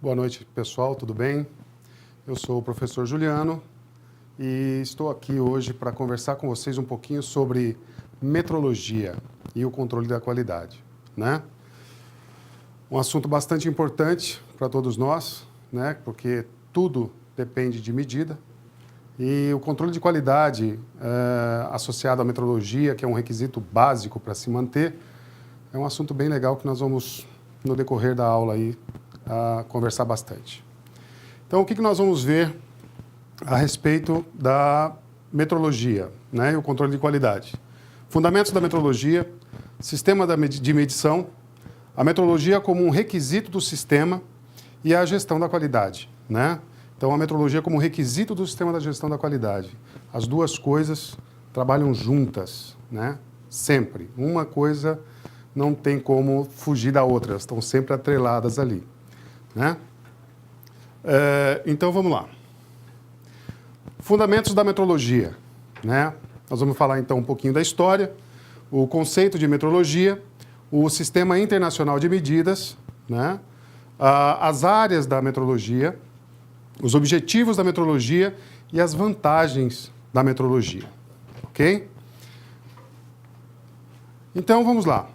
Boa noite, pessoal, tudo bem? Eu sou o professor Juliano e estou aqui hoje para conversar com vocês um pouquinho sobre metrologia e o controle da qualidade, né? Um assunto bastante importante para todos nós, né? Porque tudo depende de medida e o controle de qualidade associado à metrologia, que é um requisito básico para se manter, é um assunto bem legal que nós vamos, no decorrer da aula aí, conversar bastante. Então, o que nós vamos ver a respeito da metrologia, né, e o controle de qualidade? Fundamentos da metrologia, sistema de medição, a metrologia como um requisito do sistema e a gestão da qualidade, né? Então, a metrologia como requisito do sistema da gestão da qualidade. As duas coisas trabalham juntas, né? Sempre. Uma coisa não tem como fugir da outra, elas estão sempre atreladas ali, né? Então, vamos lá. Fundamentos da metrologia, né? Nós vamos falar, então, um pouquinho da história, o conceito de metrologia, o sistema internacional de medidas, né? As áreas da metrologia, os objetivos da metrologia e as vantagens da metrologia, ok? Então, vamos lá.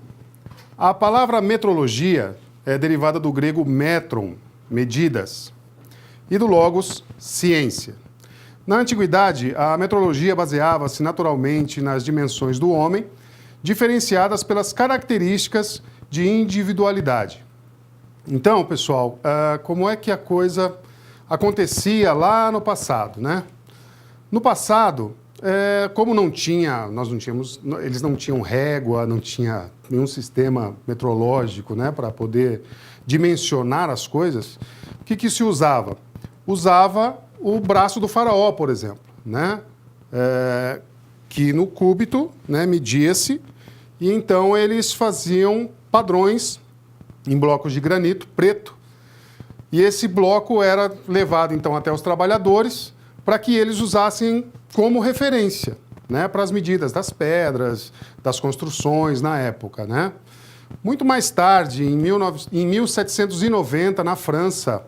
A palavra metrologia é derivada do grego metron, medidas, e do logos, ciência. Na antiguidade, a metrologia baseava-se naturalmente nas dimensões do homem, diferenciadas pelas características de individualidade. Então, pessoal, como é que a coisa acontecia lá no passado, né? No passado, como eles não tinham régua, não tinha nenhum sistema metrológico, né, para poder dimensionar as coisas, o que se usava? Usava o braço do faraó, por exemplo, né? Que no cúbito, né, media-se, e então eles faziam padrões em blocos de granito preto, e esse bloco era levado então até os trabalhadores para que eles usassem como referência, né, para as medidas das pedras, das construções na época, né? Muito mais tarde, em 1790, na França,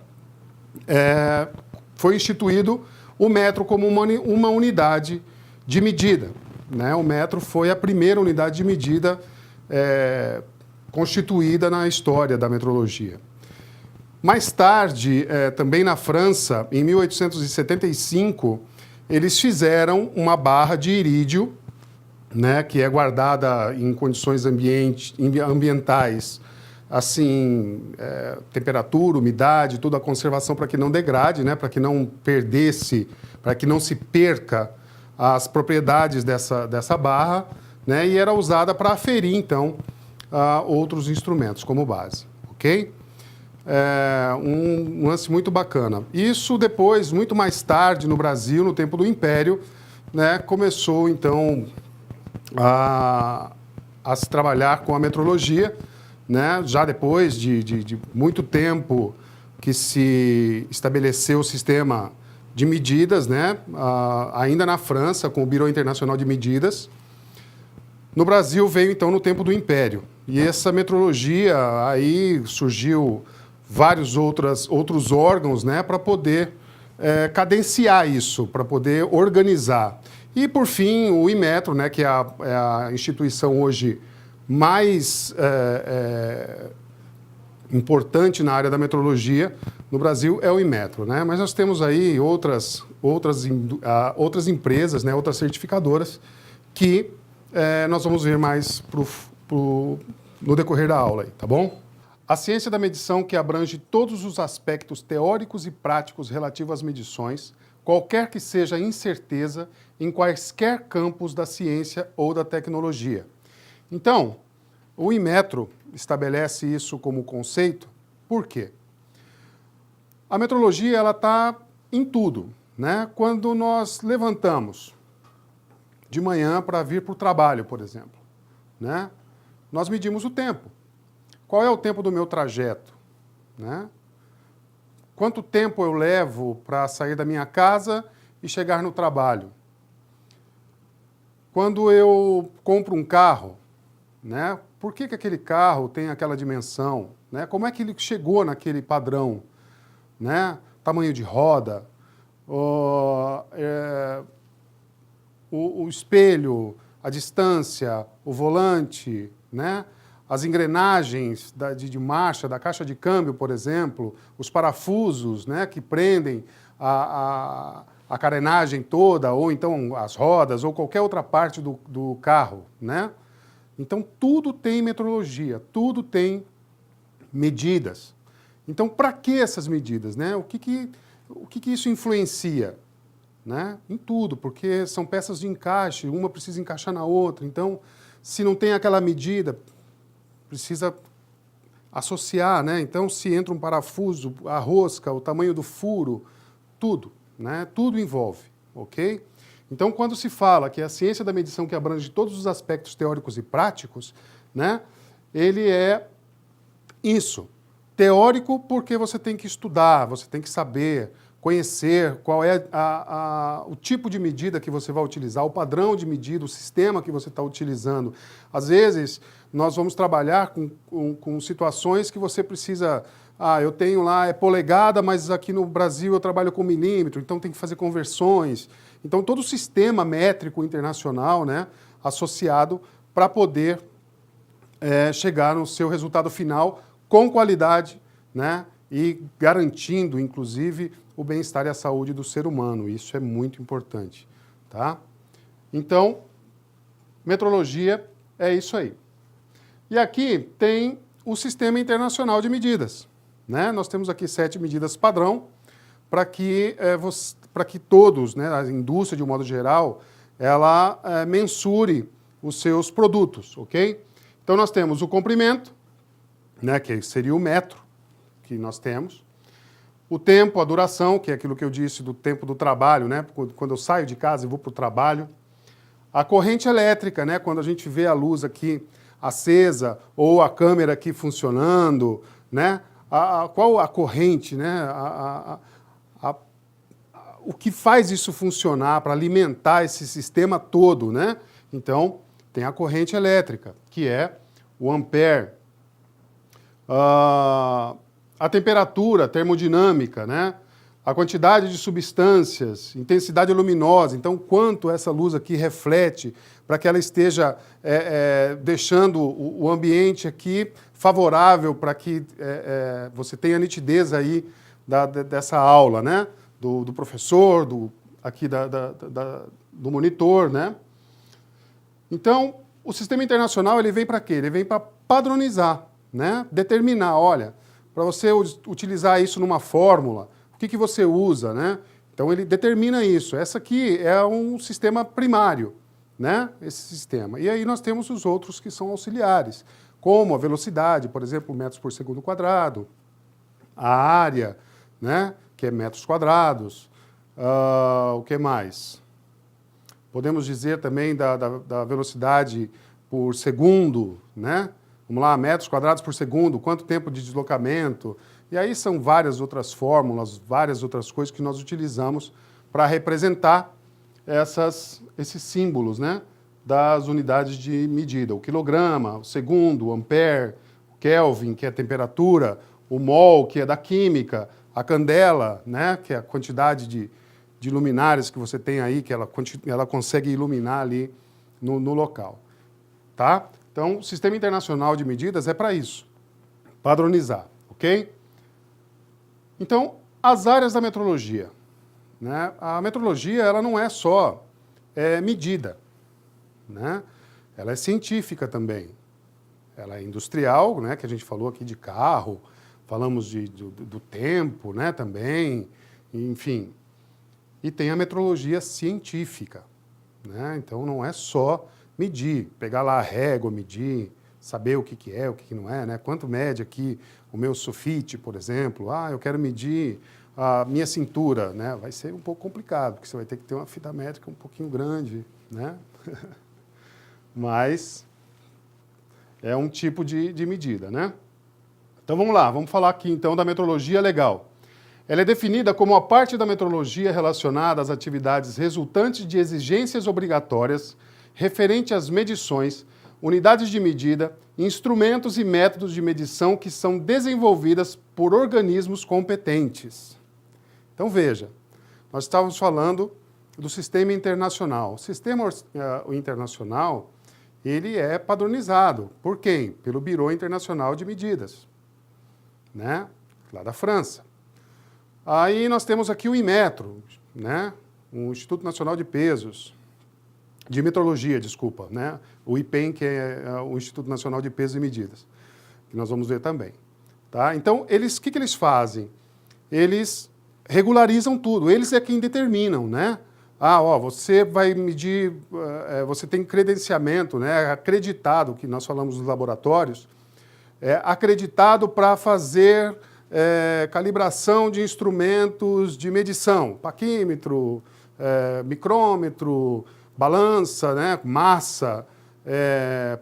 foi instituído o metro como uma unidade de medida, né? O metro foi a primeira unidade de medida constituída na história da metrologia. Mais tarde, também na França, em 1875, eles fizeram uma barra de irídio, né, que é guardada em condições ambientais, assim, temperatura, umidade, toda a conservação para que não degrade, né, para que não perdesse, para que não se perca as propriedades dessa barra, né, e era usada para aferir, então, outros instrumentos como base, ok? Um lance muito bacana. Isso depois, muito mais tarde, no Brasil, no tempo do Império, né, começou, então, a se trabalhar com a metrologia, né, já depois de muito tempo que se estabeleceu o sistema de medidas, né, ainda na França, com o Bureau Internacional de Medidas. No Brasil veio, então, no tempo do Império. E essa metrologia, aí surgiu vários outros órgãos, né, para poder cadenciar isso, para poder organizar. E, por fim, o Inmetro, né, que é a instituição hoje mais importante na área da metrologia no Brasil, é o Inmetro, né? Mas nós temos aí outras empresas, né, outras certificadoras, que nós vamos ver mais no decorrer da aula, aí, tá bom? A ciência da medição, que abrange todos os aspectos teóricos e práticos relativos às medições, qualquer que seja a incerteza em quaisquer campos da ciência ou da tecnologia. Então, o Inmetro estabelece isso como conceito. Por quê? A metrologia ela está em tudo, né? Quando nós levantamos de manhã para vir para o trabalho, por exemplo, né, nós medimos o tempo. Qual é o tempo do meu trajeto, né? Quanto tempo eu levo para sair da minha casa e chegar no trabalho? Quando eu compro um carro, né, por que aquele carro tem aquela dimensão, né? Como é que ele chegou naquele padrão? né? Tamanho de roda, o espelho, a distância, o volante, né? As engrenagens de marcha, da caixa de câmbio, por exemplo, os parafusos, né, que prendem a carenagem toda, ou então as rodas, ou qualquer outra parte do carro, né? Então, tudo tem metrologia, tudo tem medidas. Então, para que essas medidas, né? O que isso influencia? Né? Em tudo, porque são peças de encaixe, uma precisa encaixar na outra. Então, se não tem aquela medida, precisa associar, né? Então, se entra um parafuso, a rosca, o tamanho do furo, tudo, né? Tudo envolve, ok? Então, quando se fala que é a ciência da medição que abrange todos os aspectos teóricos e práticos, né? Ele é isso. Teórico porque você tem que estudar, você tem que saber, conhecer qual é o tipo de medida que você vai utilizar, o padrão de medida, o sistema que você está utilizando. Às vezes, nós vamos trabalhar com situações que você precisa... eu tenho lá, é polegada, mas aqui no Brasil eu trabalho com milímetro, então tem que fazer conversões. Então, todo o sistema métrico internacional, né, associado para poder chegar no seu resultado final com qualidade, né, e garantindo, inclusive, o bem-estar e a saúde do ser humano. Isso é muito importante, tá? Então, metrologia é isso aí. E aqui tem o Sistema Internacional de Medidas, né? Nós temos aqui 7 medidas padrão para que todos, né, a indústria de um modo geral, ela mensure os seus produtos, ok? Então, nós temos o comprimento, né, que seria o metro que nós temos. O tempo, a duração, que é aquilo que eu disse do tempo do trabalho, né, quando eu saio de casa e vou para o trabalho. A corrente elétrica, né, quando a gente vê a luz aqui acesa ou a câmera aqui funcionando, né, qual a corrente, né, o que faz isso funcionar para alimentar esse sistema todo, né? Então, tem a corrente elétrica, que é o ampere. A temperatura termodinâmica, né? A quantidade de substâncias, intensidade luminosa, então quanto essa luz aqui reflete para que ela esteja deixando o ambiente aqui favorável para que você tenha nitidez aí dessa aula, né? Do professor, aqui do monitor, né? Então, o sistema internacional ele vem para quê? Ele vem para padronizar, né? Determinar, olha, para você utilizar isso numa fórmula, o que você usa, né? Então ele determina isso. Essa aqui é um sistema primário, né? Esse sistema. E aí nós temos os outros que são auxiliares, como a velocidade, por exemplo, metros por segundo quadrado, a área, né? Que é metros quadrados. O que mais? Podemos dizer também da velocidade por segundo, né? Vamos lá, metros quadrados por segundo, quanto tempo de deslocamento. E aí são várias outras fórmulas, várias outras coisas que nós utilizamos para representar esses símbolos, né, das unidades de medida. O quilograma, o segundo, o ampere, o Kelvin, que é a temperatura, o mol, que é da química, a candela, né, que é a quantidade de luminárias que você tem aí, que ela consegue iluminar ali no local. Tá? Então, o Sistema Internacional de Medidas é para isso, padronizar, ok? Então, as áreas da metrologia, né? A metrologia ela não é só medida, né? Ela é científica também. Ela é industrial, né? Que a gente falou aqui de carro, falamos do tempo, né? Também, enfim. E tem a metrologia científica, né? Então, não é só medir, pegar lá a régua, medir, saber o que é, o que não é, né? Quanto mede aqui o meu sulfite, por exemplo. Eu quero medir a minha cintura, né? Vai ser um pouco complicado, porque você vai ter que ter uma fita métrica um pouquinho grande, né? Mas é um tipo de medida, né? Então vamos lá, vamos falar aqui então da metrologia legal. Ela é definida como a parte da metrologia relacionada às atividades resultantes de exigências obrigatórias referente às medições unidades de medida, instrumentos e métodos de medição que são desenvolvidas por organismos competentes. Então veja, nós estávamos falando do sistema internacional. O sistema internacional, ele é padronizado. Por quem? Pelo Bureau Internacional de Medidas, né? Lá da França. Aí nós temos aqui o Inmetro, né? O Instituto Nacional de Pesos, de Metrologia, desculpa, né? O IPEM, que é o Instituto Nacional de Pesos e Medidas, que nós vamos ver também. Tá? Então, o que eles fazem? Eles regularizam tudo, eles é quem determinam, né? Você vai medir, você tem credenciamento, né? Acreditado, que nós falamos nos laboratórios, acreditado para fazer calibração de instrumentos de medição, paquímetro, micrômetro, balança, né? Massa,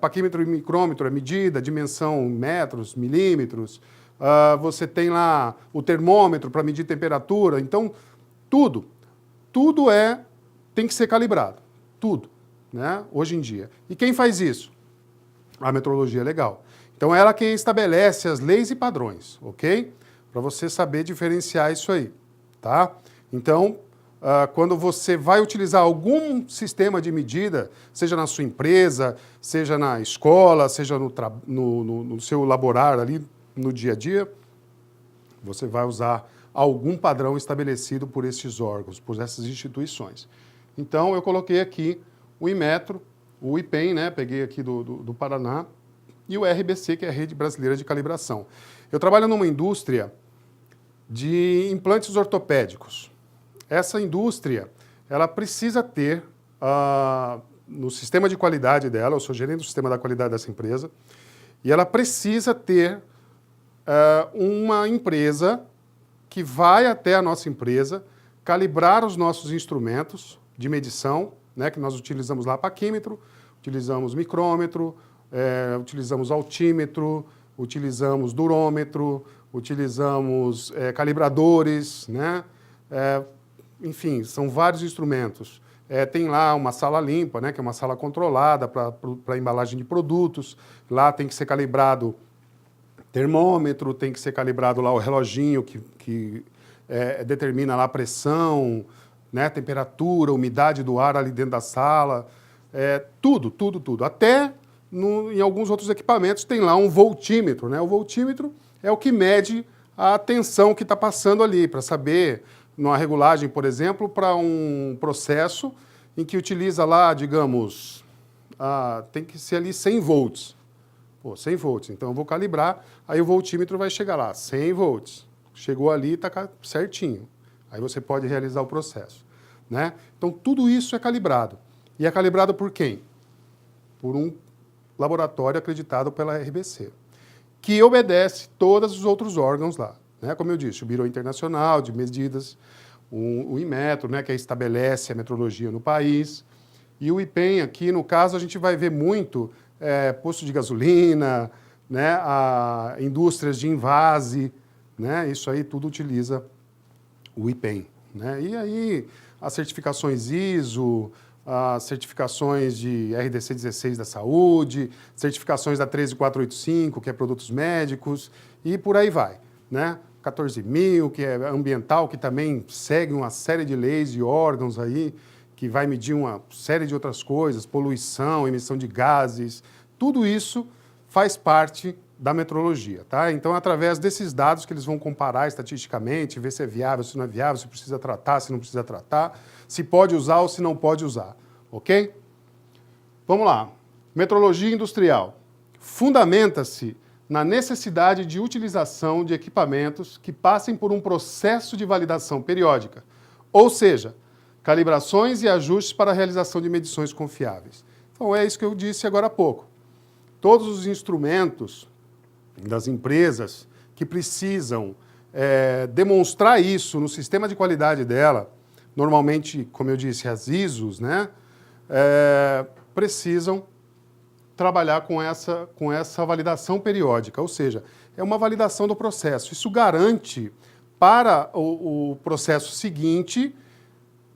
paquímetro e micrômetro é medida, dimensão metros, milímetros, você tem lá o termômetro para medir temperatura, então tudo tem que ser calibrado, tudo, né? Hoje em dia. E quem faz isso? A metrologia legal. Então ela é quem estabelece as leis e padrões, ok? Para você saber diferenciar isso aí, tá? Então, quando você vai utilizar algum sistema de medida, seja na sua empresa, seja na escola, seja no seu laborar ali no dia a dia, você vai usar algum padrão estabelecido por esses órgãos, por essas instituições. Então, eu coloquei aqui o Inmetro, o IPEM, né? Peguei aqui do Paraná, e o RBC, que é a Rede Brasileira de Calibração. Eu trabalho numa indústria de implantes ortopédicos. Essa indústria, ela precisa ter, no sistema de qualidade dela, eu sou gerente do sistema da qualidade dessa empresa, e ela precisa ter uma empresa que vai até a nossa empresa calibrar os nossos instrumentos de medição, né, que nós utilizamos lá paquímetro, utilizamos micrômetro, utilizamos altímetro, utilizamos durômetro, utilizamos calibradores, né? Enfim, são vários instrumentos. Tem lá uma sala limpa, né, que é uma sala controlada para embalagem de produtos. Lá tem que ser calibrado termômetro, tem que ser calibrado lá o reloginho que determina lá a pressão, né, temperatura, umidade do ar ali dentro da sala. Tudo. Até em alguns outros equipamentos tem lá um voltímetro, né? O voltímetro é o que mede a tensão que está passando ali, para saber, numa regulagem, por exemplo, para um processo em que utiliza lá, digamos, tem que ser ali 100 volts. 100 volts, então eu vou calibrar, aí o voltímetro vai chegar lá, 100 volts. Chegou ali, está certinho. Aí você pode realizar o processo, né? Então, tudo isso é calibrado. E é calibrado por quem? Por um laboratório acreditado pela RBC, que obedece todos os outros órgãos lá, né? Como eu disse, o Bureau Internacional de Medidas, o Inmetro, né, que estabelece a metrologia no país, e o IPEM aqui, no caso, a gente vai ver muito posto de gasolina, né, indústrias de envase, né? Isso aí tudo utiliza o IPEM, né? E aí as certificações ISO, as certificações de RDC 16 da saúde, certificações da 13485, que é produtos médicos, e por aí vai, né? 14.000, que é ambiental, que também segue uma série de leis e órgãos aí, que vai medir uma série de outras coisas, poluição, emissão de gases, tudo isso faz parte da metrologia, tá? Então, através desses dados que eles vão comparar estatisticamente, ver se é viável, se não é viável, se precisa tratar, se não precisa tratar, se pode usar ou se não pode usar, ok? Vamos lá. Metrologia industrial. Fundamenta-se na necessidade de utilização de equipamentos que passem por um processo de validação periódica, ou seja, calibrações e ajustes para a realização de medições confiáveis. Então, é isso que eu disse agora há pouco. Todos os instrumentos das empresas que precisam demonstrar isso no sistema de qualidade dela, normalmente, como eu disse, as ISOs, né, precisam trabalhar com essa validação periódica, ou seja, é uma validação do processo. Isso garante para o processo seguinte,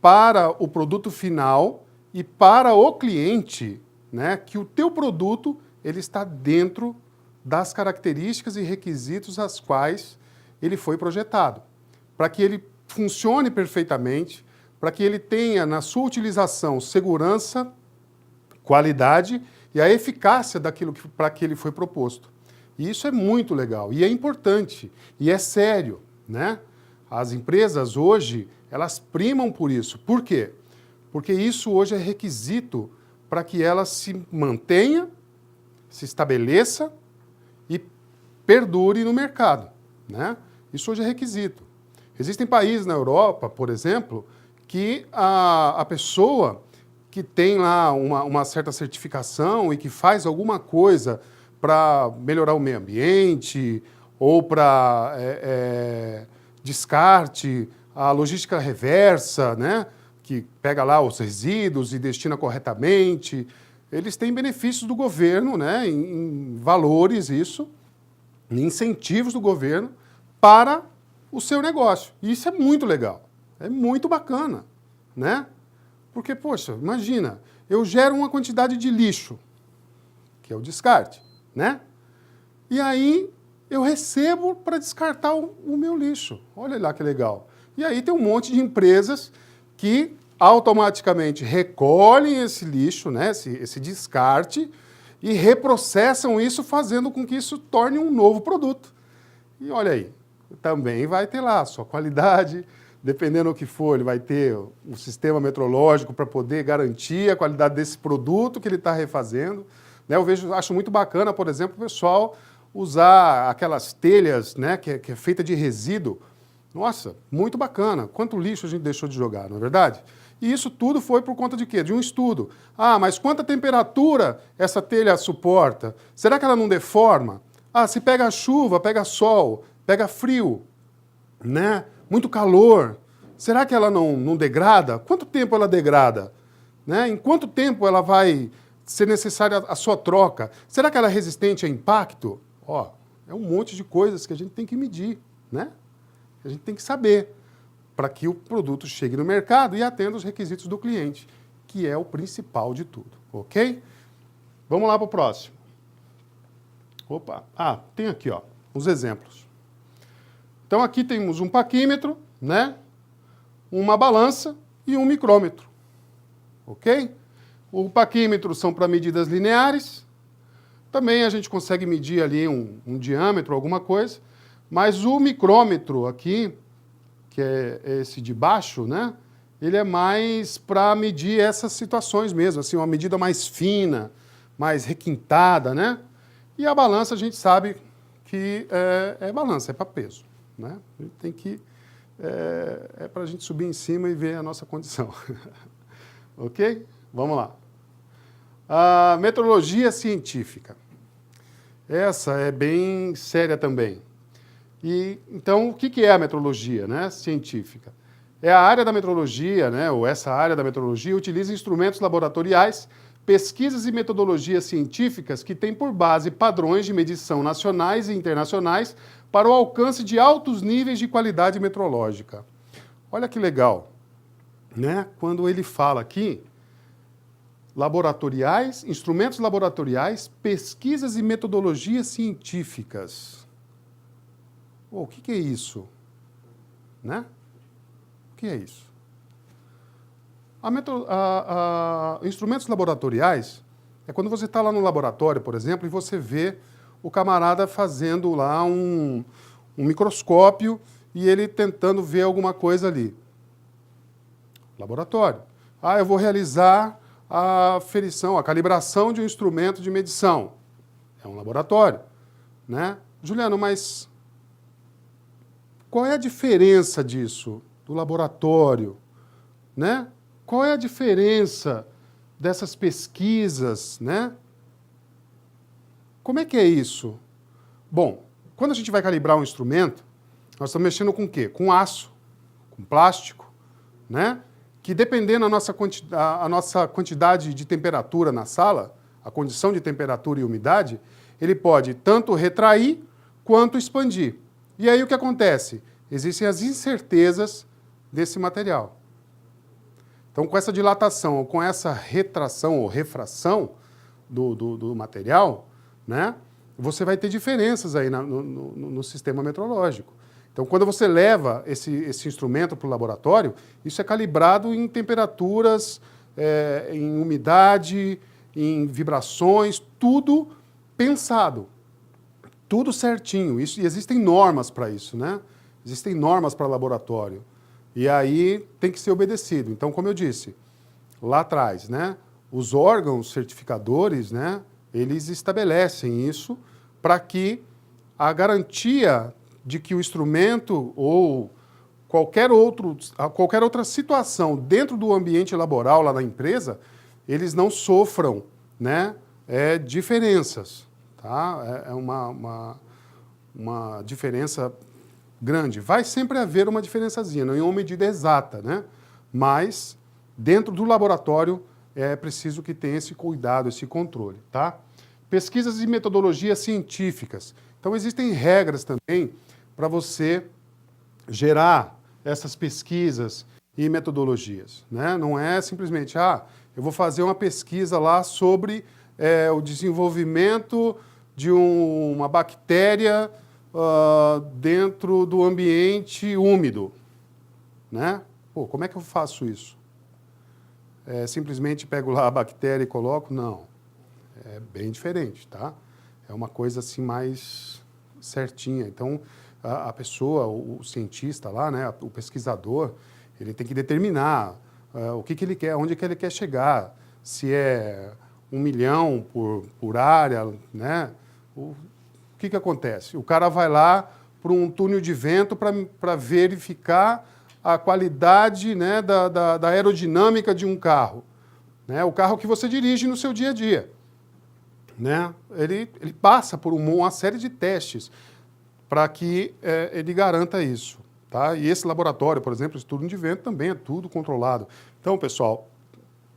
para o produto final e para o cliente, né, que o teu produto ele está dentro das características e requisitos às quais ele foi projetado, para que ele funcione perfeitamente, para que ele tenha na sua utilização segurança, qualidade e a eficácia daquilo para que ele foi proposto. E isso é muito legal, e é importante, e é sério, né? As empresas hoje, elas primam por isso. Por quê? Porque isso hoje é requisito para que ela se mantenha, se estabeleça e perdure no mercado, né? Isso hoje é requisito. Existem países na Europa, por exemplo, que a pessoa que tem lá uma certa certificação e que faz alguma coisa para melhorar o meio ambiente ou para descarte, a logística reversa, né, que pega lá os resíduos e destina corretamente, eles têm benefícios do governo, né, em valores isso, em incentivos do governo para o seu negócio. E isso é muito legal, é muito bacana, né? Porque, poxa, imagina, eu gero uma quantidade de lixo, que é o descarte, né? E aí eu recebo para descartar o meu lixo. Olha lá que legal. E aí tem um monte de empresas que automaticamente recolhem esse lixo, né, esse descarte, e reprocessam isso, fazendo com que isso torne um novo produto. E olha aí, também vai ter lá a sua qualidade, dependendo do que for, ele vai ter um sistema metrológico para poder garantir a qualidade desse produto que ele está refazendo. Né, acho muito bacana, por exemplo, o pessoal usar aquelas telhas, né, que é feita de resíduo. Nossa, muito bacana. Quanto lixo a gente deixou de jogar, não é verdade? E isso tudo foi por conta de quê? De um estudo. Ah, mas quanta temperatura essa telha suporta? Será que ela não deforma? Ah, se pega chuva, pega sol, pega frio, né? Muito calor. Será que ela não degrada? Quanto tempo ela degrada? Né? Em quanto tempo ela vai ser necessária a sua troca? Será que ela é resistente a impacto? Ó, é um monte de coisas que a gente tem que medir, né? A gente tem que saber para que o produto chegue no mercado e atenda os requisitos do cliente, que é o principal de tudo, ok? Vamos lá para o próximo. Opa, tem aqui, ó, os exemplos. Então aqui temos um paquímetro, né? Uma balança e um micrômetro, ok? O paquímetro são para medidas lineares. Também a gente consegue medir ali um diâmetro, alguma coisa, mas o micrômetro aqui, que é esse de baixo, né? Ele é mais para medir essas situações mesmo, assim, uma medida mais fina, mais requintada, né? E a balança a gente sabe que é balança, é para peso, né? A gente tem que... é para a gente subir em cima e ver a nossa condição. Ok? Vamos lá. A metrologia científica. Essa é bem séria também. E, então, o que é a metrologia, né, científica? É a área da metrologia, né, ou essa área da metrologia, utiliza instrumentos laboratoriais, pesquisas e metodologias científicas que têm por base padrões de medição nacionais e internacionais para o alcance de altos níveis de qualidade metrológica. Olha que legal, né? Quando ele fala aqui, laboratoriais, instrumentos laboratoriais, pesquisas e metodologias científicas. O que é isso? Né? O que é isso? Instrumentos laboratoriais é quando você está lá no laboratório, por exemplo, e você vê o camarada fazendo lá um microscópio e ele tentando ver alguma coisa ali. Laboratório. Eu vou realizar a aferição, a calibração de um instrumento de medição. É um laboratório. Né? Juliano, mas qual é a diferença disso, do laboratório? Né? Qual é a diferença dessas pesquisas? Né? Como é que é isso? Bom, quando a gente vai calibrar um instrumento, nós estamos mexendo com o quê? Com aço, com plástico, né? Que dependendo da nossa quantidade de temperatura na sala, a condição de temperatura e umidade, ele pode tanto retrair quanto expandir. E aí o que acontece? Existem as incertezas desse material. Então, com essa dilatação, ou com essa retração ou refração, do material, né, você vai ter diferenças aí no sistema metrológico. Então, quando você leva esse instrumento para o laboratório, isso é calibrado em temperaturas, em umidade, em vibrações, tudo pensado, tudo certinho. E existem normas para isso, né? Existem normas para laboratório. E aí tem que ser obedecido. Então, como eu disse lá atrás, né, os órgãos certificadores, né, eles estabelecem isso para que a garantia de que o instrumento ou qualquer outra situação dentro do ambiente laboral lá na empresa, eles não sofram, né, diferenças. Tá? É uma diferença grande. Vai sempre haver uma diferençazinha, não é uma medida exata, né? Mas dentro do laboratório é preciso que tenha esse cuidado, esse controle. Tá? Pesquisas e metodologias científicas. Então existem regras também para você gerar essas pesquisas e metodologias, né? Não é simplesmente, eu vou fazer uma pesquisa lá sobre o desenvolvimento de uma bactéria dentro do ambiente úmido, né? Pô, como é que eu faço isso? Simplesmente pego lá a bactéria e coloco? Não. É bem diferente, tá? É uma coisa assim mais certinha. Então, a pessoa, o cientista lá, né, o pesquisador, ele tem que determinar o que ele quer, onde que ele quer chegar, se é 1 milhão por área, né? O que acontece? O cara vai lá para um túnel de vento para verificar a qualidade, né, da aerodinâmica de um carro, né? O carro que você dirige no seu dia a dia, né? Ele passa por uma série de testes para que ele garanta isso. Tá? E esse laboratório, por exemplo, esse túnel de vento, também é tudo controlado. Então, pessoal,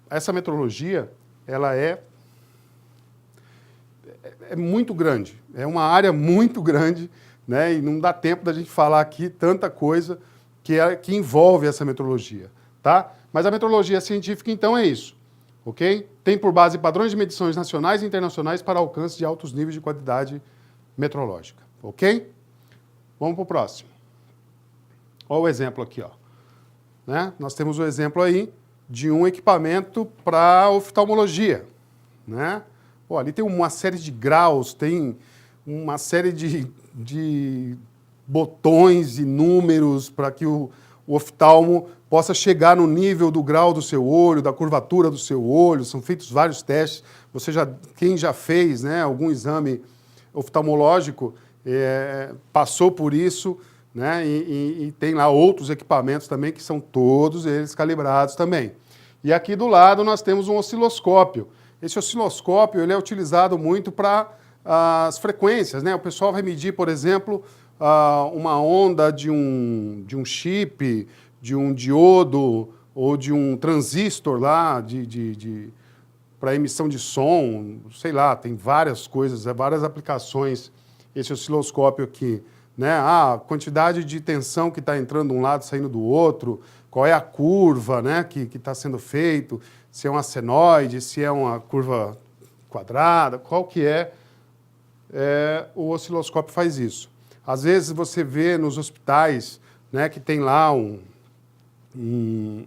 essa metrologia, ela é muito grande, é uma área muito grande, né? E não dá tempo da gente falar aqui tanta coisa que envolve essa metrologia. Tá? Mas a metrologia científica, então, é isso. Okay? Tem por base padrões de medições nacionais e internacionais para alcance de altos níveis de qualidade metrológica. Ok? Vamos para o próximo. Olha o exemplo aqui. Ó. Né? Nós temos o exemplo aí de um equipamento para oftalmologia. Né? Pô, ali tem uma série de graus, tem uma série de botões e números para que o oftalmo possa chegar no nível do grau do seu olho, da curvatura do seu olho. São feitos vários testes. Quem já fez, né, algum exame oftalmológico passou por isso, né, e tem lá outros equipamentos também que são todos eles calibrados também. E aqui do lado nós temos um osciloscópio. Esse osciloscópio ele é utilizado muito para as frequências, né? O pessoal vai medir, por exemplo, uma onda de um chip, de um diodo ou de um transistor lá para emissão de som, sei lá, tem várias coisas, várias aplicações esse osciloscópio aqui, né? A quantidade de tensão que está entrando de um lado, saindo do outro, qual é a curva, né, que está sendo feito, se é uma senoide, se é uma curva quadrada, qual que o osciloscópio faz isso. Às vezes você vê nos hospitais, né, que tem lá um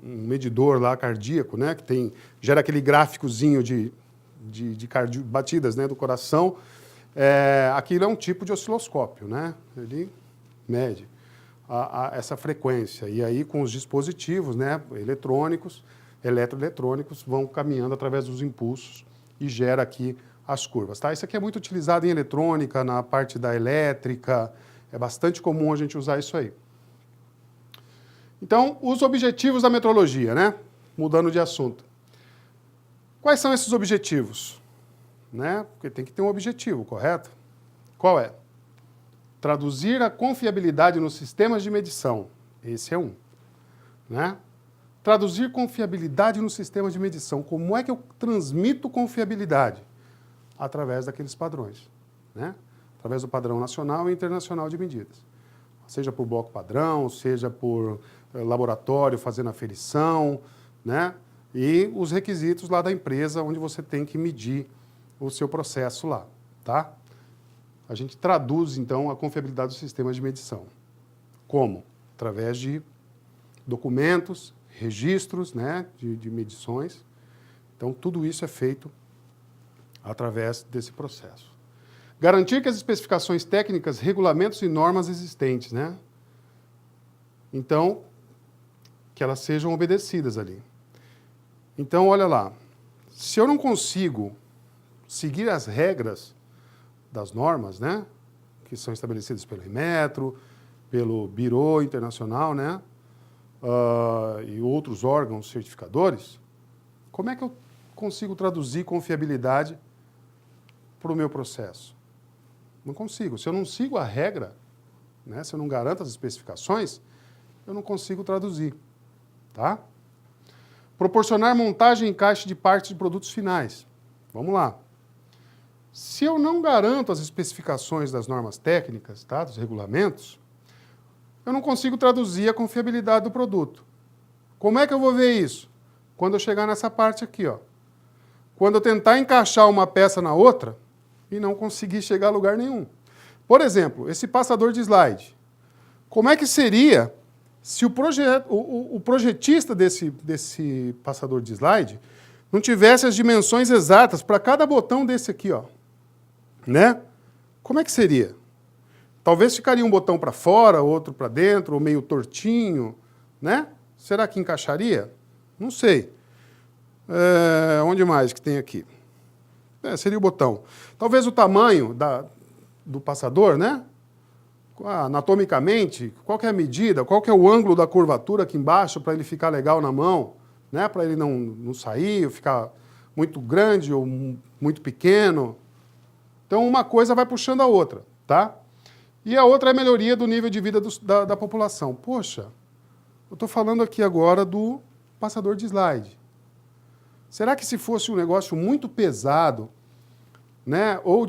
medidor lá cardíaco, né, que gera aquele gráficozinho de batidas, né, do coração. Aquilo é um tipo de osciloscópio, né? Ele mede essa frequência. E aí, com os dispositivos, né, eletroeletrônicos, vão caminhando através dos impulsos e gera aqui as curvas. Tá? Isso aqui é muito utilizado em eletrônica, na parte da elétrica. É bastante comum a gente usar isso aí. Então, os objetivos da metrologia, né? Mudando de assunto. Quais são esses objetivos? Né? Porque tem que ter um objetivo, correto? Qual é? Traduzir a confiabilidade nos sistemas de medição. Esse é um. Né? Traduzir confiabilidade nos sistemas de medição. Como é que eu transmito confiabilidade? Através daqueles padrões. Né? Através do padrão nacional e internacional de medidas. Seja por bloco padrão, seja por laboratório fazendo aferição, né? E os requisitos lá da empresa onde você tem que medir o seu processo lá, tá? A gente traduz, então, a confiabilidade dos sistemas de medição. Como? Através de documentos, registros, né, de medições. Então, tudo isso é feito através desse processo. Garantir que as especificações técnicas, regulamentos e normas existentes, né? Então, que elas sejam obedecidas ali. Então, olha lá, se eu não consigo seguir as regras das normas, né, que são estabelecidas pelo Inmetro, pelo Bureau Internacional, né, e outros órgãos certificadores, como é que eu consigo traduzir confiabilidade para o meu processo? Não consigo. Se eu não sigo a regra, né, se eu não garanto as especificações, eu não consigo traduzir, tá? Proporcionar montagem e encaixe de partes de produtos finais. Vamos lá. Se eu não garanto as especificações das normas técnicas, tá, dos regulamentos, eu não consigo traduzir a confiabilidade do produto. Como é que eu vou ver isso? Quando eu chegar nessa parte aqui, ó. Quando eu tentar encaixar uma peça na outra e não conseguir chegar a lugar nenhum. Por exemplo, esse passador de slide. Como é que seria se o projetista desse passador de slide não tivesse as dimensões exatas para cada botão desse aqui, ó, né? Como é que seria? Talvez ficaria um botão para fora, outro para dentro, ou meio tortinho, né? Será que encaixaria? Não sei. Onde mais que tem aqui? Seria o botão. Talvez o tamanho do passador, né? Anatomicamente, qual que é a medida, qual que é o ângulo da curvatura aqui embaixo para ele ficar legal na mão, né? Para ele não sair, ou ficar muito grande ou muito pequeno. Então, uma coisa vai puxando a outra, tá? E a outra é a melhoria do nível de vida da população. Poxa, eu estou falando aqui agora do passador de slide. Será que se fosse um negócio muito pesado, né, ou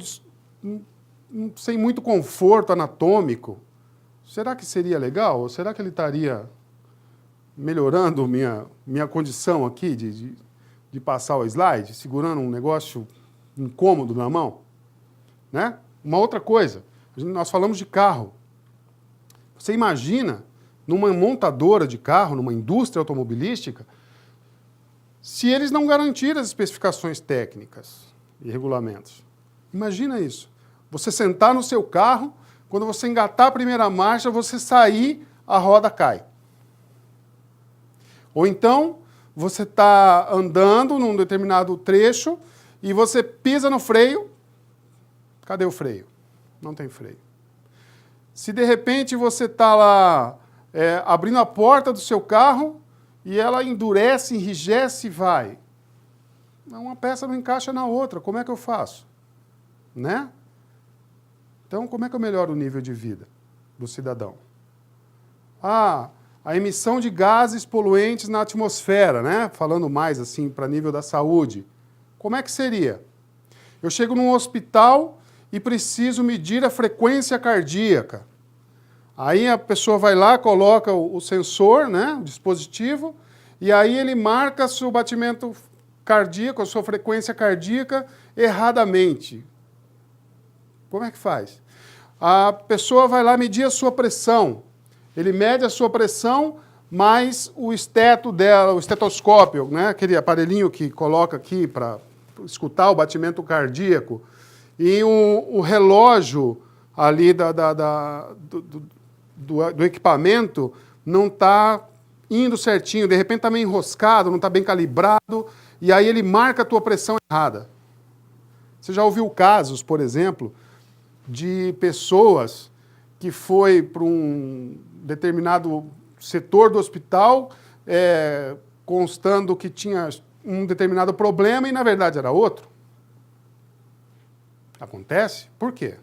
sem muito conforto anatômico, será que seria legal? Ou será que ele estaria melhorando minha condição aqui de passar o slide, segurando um negócio incômodo na mão? Né? Uma outra coisa, nós falamos de carro. Você imagina, numa montadora de carro, numa indústria automobilística, se eles não garantirem as especificações técnicas e regulamentos. Imagina isso. Você sentar no seu carro, quando você engatar a primeira marcha, você sair, a roda cai. Ou então, você está andando num determinado trecho e você pisa no freio. Cadê o freio? Não tem freio. Se de repente você está lá abrindo a porta do seu carro e ela endurece, enrijece e vai. Uma peça não encaixa na outra, como é que eu faço? Né? Então, como é que eu melhoro o nível de vida do cidadão? A emissão de gases poluentes na atmosfera, né? Falando mais assim para nível da saúde. Como é que seria? Eu chego num hospital e preciso medir a frequência cardíaca. Aí a pessoa vai lá, coloca o sensor, né, o dispositivo, e aí ele marca seu batimento cardíaco, a sua frequência cardíaca erradamente. Como é que faz? A pessoa vai lá medir a sua pressão. Ele mede a sua pressão, mais o esteto dela, o estetoscópio, né, aquele aparelhinho que coloca aqui para escutar o batimento cardíaco, e o relógio ali do equipamento não está indo certinho, de repente está meio enroscado, não está bem calibrado, e aí ele marca a tua pressão errada. Você já ouviu casos, por exemplo, de pessoas que foi para um determinado setor do hospital, constando que tinha um determinado problema e, na verdade, era outro? Acontece? Por quê?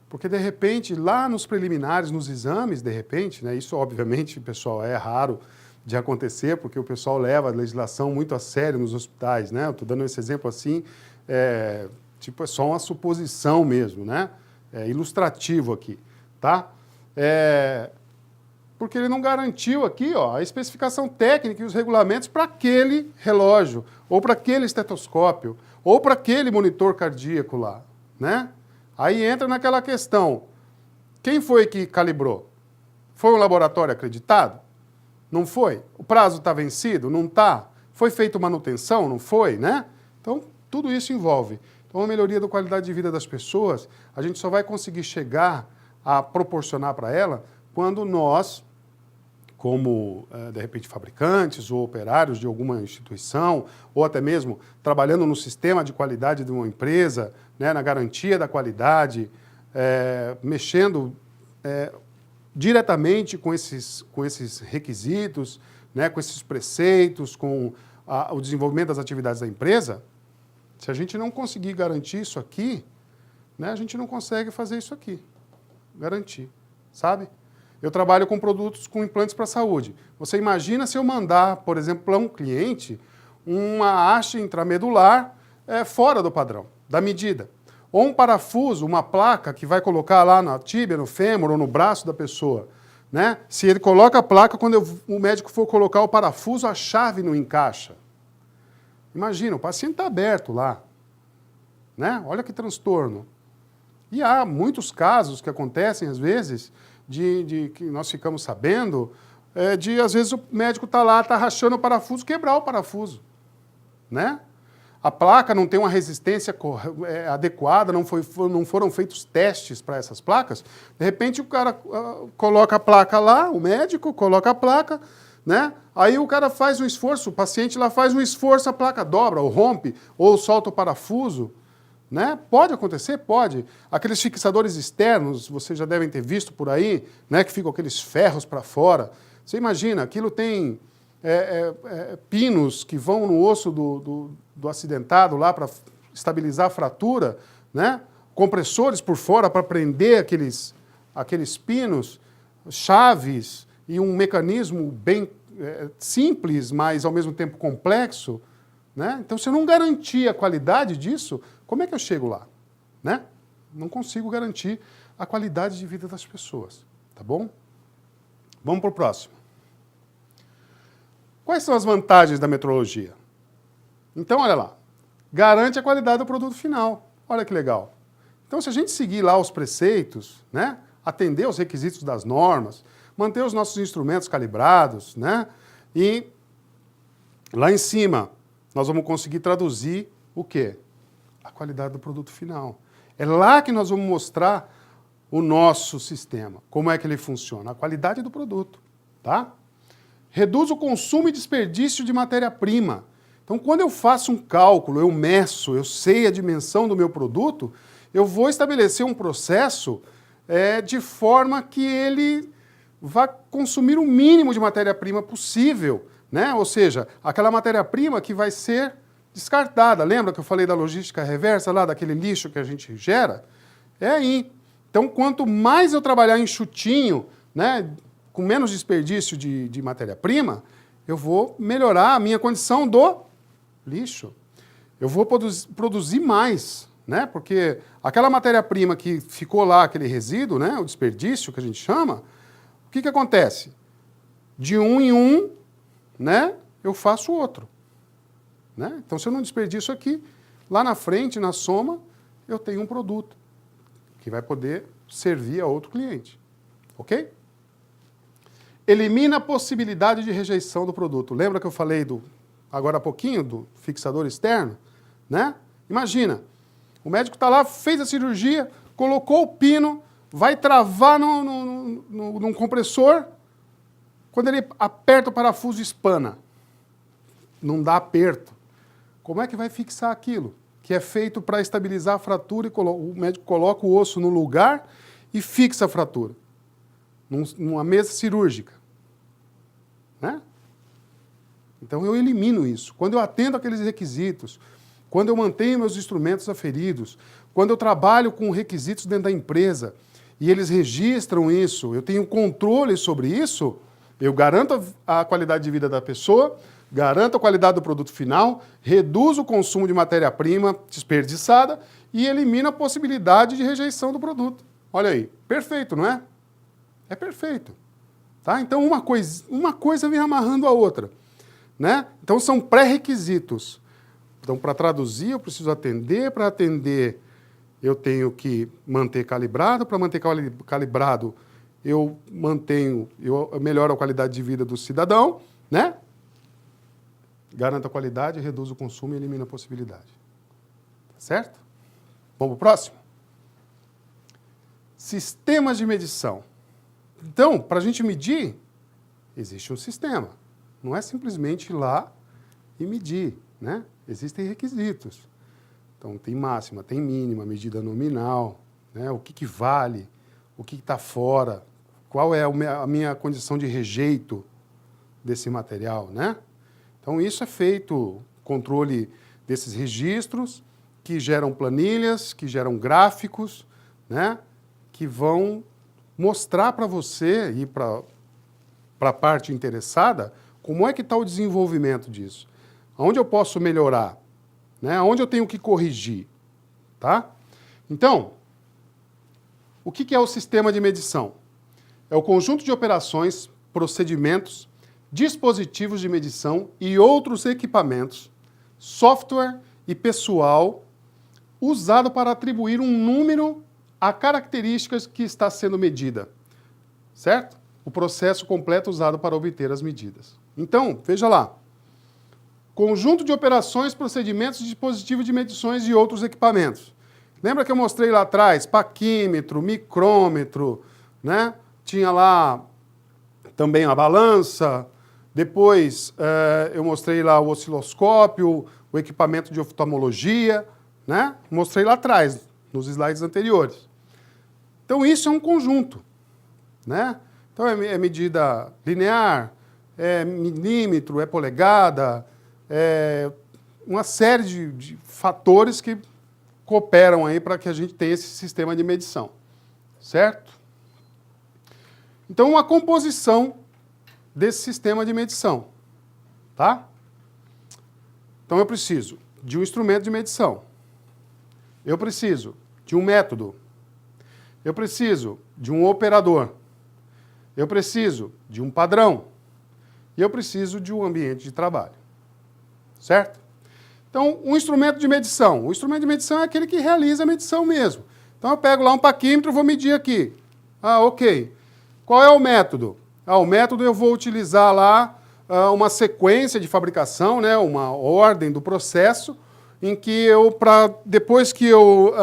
Porque, de repente, lá nos preliminares, nos exames, de repente, né, isso, obviamente, pessoal, é raro de acontecer, porque o pessoal leva a legislação muito a sério nos hospitais, né? Eu estou dando esse exemplo assim, é só uma suposição mesmo, né? É ilustrativo aqui, tá? Porque ele não garantiu aqui, ó, a especificação técnica e os regulamentos para aquele relógio, ou para aquele estetoscópio, ou para aquele monitor cardíaco lá, né? Aí entra naquela questão, quem foi que calibrou? Foi um laboratório acreditado? Não foi? O prazo está vencido? Não está? Foi feita manutenção? Não foi, né? Então, tudo isso envolve. Então, a melhoria da qualidade de vida das pessoas, a gente só vai conseguir chegar a proporcionar para ela quando nós, como, de repente, fabricantes ou operários de alguma instituição, ou até mesmo trabalhando no sistema de qualidade de uma empresa, né, na garantia da qualidade, mexendo diretamente com esses requisitos, né, com esses preceitos, com o desenvolvimento das atividades da empresa, se a gente não conseguir garantir isso aqui, né, a gente não consegue fazer isso aqui. Garantir, sabe? Eu trabalho com produtos com implantes para a saúde. Você imagina se eu mandar, por exemplo, para um cliente, uma haste intramedular fora do padrão, da medida. Ou um parafuso, uma placa que vai colocar lá na tíbia, no fêmur ou no braço da pessoa. Né? Se ele coloca a placa, quando o médico for colocar o parafuso, a chave não encaixa. Imagina, o paciente está aberto lá. Né? Olha que transtorno. E há muitos casos que acontecem, às vezes, de que nós ficamos sabendo, de às vezes o médico está lá, está rachando o parafuso, quebrar o parafuso. Né? A placa não tem uma resistência adequada, não foram feitos testes para essas placas. De repente o cara coloca a placa lá, o médico coloca a placa, né? Aí o cara faz um esforço, o paciente lá faz um esforço, a placa dobra, ou rompe, ou solta o parafuso. Né? Pode acontecer? Pode. Aqueles fixadores externos, vocês já devem ter visto por aí, né, que ficam aqueles ferros para fora. Você imagina, aquilo tem pinos que vão no osso do acidentado lá para estabilizar a fratura, né? Compressores por fora para prender aqueles pinos, chaves e um mecanismo bem simples, mas ao mesmo tempo complexo. Né? Então, se eu não garantir a qualidade disso, como é que eu chego lá? Né? Não consigo garantir a qualidade de vida das pessoas. Tá bom? Vamos para o próximo. Quais são as vantagens da metrologia? Então, olha lá. Garante a qualidade do produto final. Olha que legal. Então, se a gente seguir lá os preceitos, né? Atender aos requisitos das normas, manter os nossos instrumentos calibrados, né? E lá em cima, nós vamos conseguir traduzir o quê? A qualidade do produto final. É lá que nós vamos mostrar o nosso sistema, como é que ele funciona, a qualidade do produto, tá? Reduz o consumo e desperdício de matéria-prima. Então, quando eu faço um cálculo, eu meço, eu sei a dimensão do meu produto, eu vou estabelecer um processo de forma que ele vá consumir o mínimo de matéria-prima possível, né? Ou seja, aquela matéria-prima que vai ser descartada. Lembra que eu falei da logística reversa, lá daquele lixo que a gente gera? É aí. Então, quanto mais eu trabalhar enxutinho, né, com menos desperdício de matéria-prima, eu vou melhorar a minha condição do lixo. Eu vou produzir mais, né? Porque aquela matéria-prima que ficou lá, aquele resíduo, né, o desperdício que a gente chama, o que acontece? De um em um, né, eu faço outro. Né? Então, se eu não desperdiço aqui, lá na frente, na soma, eu tenho um produto que vai poder servir a outro cliente. Ok? Elimina a possibilidade de rejeição do produto. Lembra que eu falei agora há pouquinho do fixador externo? Né? Imagina, o médico está lá, fez a cirurgia, colocou o pino, vai travar num compressor, quando ele aperta o parafuso, espana. Não dá aperto. Como é que vai fixar aquilo? Que é feito para estabilizar a fratura, e o médico coloca o osso no lugar e fixa a fratura. Numa mesa cirúrgica. Né? Então eu elimino isso. Quando eu atendo aqueles requisitos, quando eu mantenho meus instrumentos aferidos, quando eu trabalho com requisitos dentro da empresa e eles registram isso, eu tenho controle sobre isso, eu garanto a qualidade de vida da pessoa, garanto a qualidade do produto final, reduzo o consumo de matéria-prima desperdiçada e elimino a possibilidade de rejeição do produto. Olha aí, perfeito, não é? É perfeito. Tá? Então, uma coisa vem amarrando a outra. Né? Então, são pré-requisitos. Então, para traduzir, eu preciso atender. Para atender, eu tenho que manter calibrado. Para manter calibrado, eu melhoro a qualidade de vida do cidadão, né? Garanto a qualidade, reduzo o consumo e elimino a possibilidade. Tá certo? Vamos para o próximo? Sistemas de medição. Então, para a gente medir, existe um sistema. Não é simplesmente ir lá e medir, né? Existem requisitos. Então, tem máxima, tem mínima, medida nominal, né? O que vale, o que está fora, qual é a minha condição de rejeito desse material, né? Então, isso é feito, controle desses registros, que geram planilhas, que geram gráficos, né? Que vão mostrar para você e para a parte interessada como é que está o desenvolvimento disso. Onde eu posso melhorar, né? Onde eu tenho que corrigir, tá? Então, o que é o sistema de medição? É o conjunto de operações, procedimentos, dispositivos de medição e outros equipamentos, software e pessoal usado para atribuir um número a características que está sendo medida, certo? O processo completo usado para obter as medidas. Então, veja lá. Conjunto de operações, procedimentos, dispositivos de medições e outros equipamentos. Lembra que eu mostrei lá atrás? Paquímetro, micrômetro, né? Tinha lá também a balança. Depois eu mostrei lá o osciloscópio, o equipamento de oftalmologia, né? Mostrei lá atrás, nos slides anteriores. Então, isso é um conjunto, né? Então, é medida linear, é milímetro, é polegada, é uma série de fatores que cooperam aí para que a gente tenha esse sistema de medição, certo? Então, a composição desse sistema de medição, tá? Então, eu preciso de um instrumento de medição. Eu preciso de um método. Eu preciso de um operador. Eu preciso de um padrão. E eu preciso de um ambiente de trabalho. Certo? Então, um instrumento de medição. O instrumento de medição é aquele que realiza a medição mesmo. Então, eu pego lá um paquímetro e vou medir aqui. Ah, ok. Qual é o método? Ah, o método eu vou utilizar lá uma sequência de fabricação, né, uma ordem do processo, em que eu, depois que eu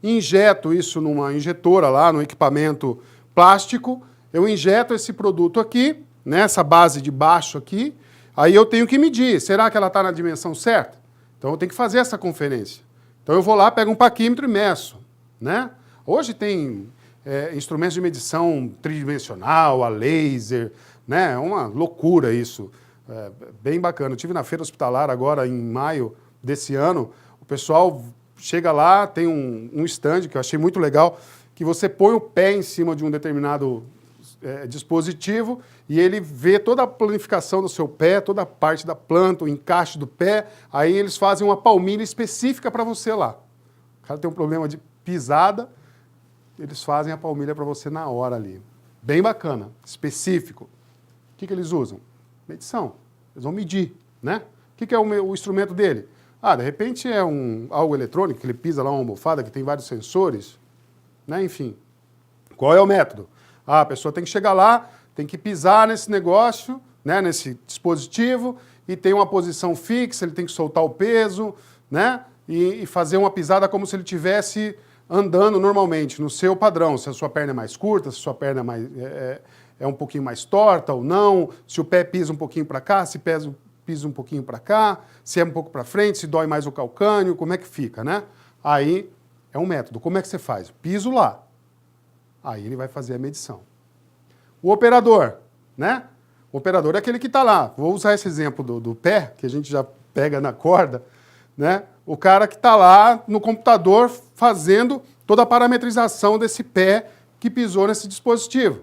injeto isso numa injetora lá, no equipamento plástico, eu injeto esse produto aqui, nessa base de baixo aqui, aí eu tenho que medir. Será que ela está na dimensão certa? Então eu tenho que fazer essa conferência. Então eu vou lá, pego um paquímetro e meço, né? Hoje tem instrumentos de medição tridimensional, a laser, né? É uma loucura isso. Bem bacana. Eu estive na feira hospitalar agora em maio desse ano. O pessoal chega lá, tem um stand que eu achei muito legal, que você põe o pé em cima de um determinado dispositivo e ele vê toda a planificação do seu pé, toda a parte da planta, o encaixe do pé, aí eles fazem uma palmilha específica para você lá. O cara tem um problema de pisada, eles fazem a palmilha para você na hora ali. Bem bacana, específico. O que eles usam? Medição. Eles vão medir, né? O que é o instrumento dele? Ah, de repente é algo eletrônico, que ele pisa lá uma almofada que tem vários sensores, né? Enfim. Qual é o método? Ah, a pessoa tem que chegar lá, tem que pisar nesse negócio, né, nesse dispositivo, e tem uma posição fixa, ele tem que soltar o peso, né, e fazer uma pisada como se ele estivesse andando normalmente, no seu padrão, se a sua perna é mais curta, se a sua perna é um pouquinho mais torta ou não, se o pé pisa um pouquinho para cá, se pisa um pouquinho para cá, se é um pouco para frente, se dói mais o calcânio, como é que fica, né? Aí é um método. Como é que você faz? Piso lá. Aí ele vai fazer a medição. O operador, né? O operador é aquele que está lá. Vou usar esse exemplo do pé, que a gente já pega na corda, né? O cara que está lá no computador fazendo toda a parametrização desse pé que pisou nesse dispositivo,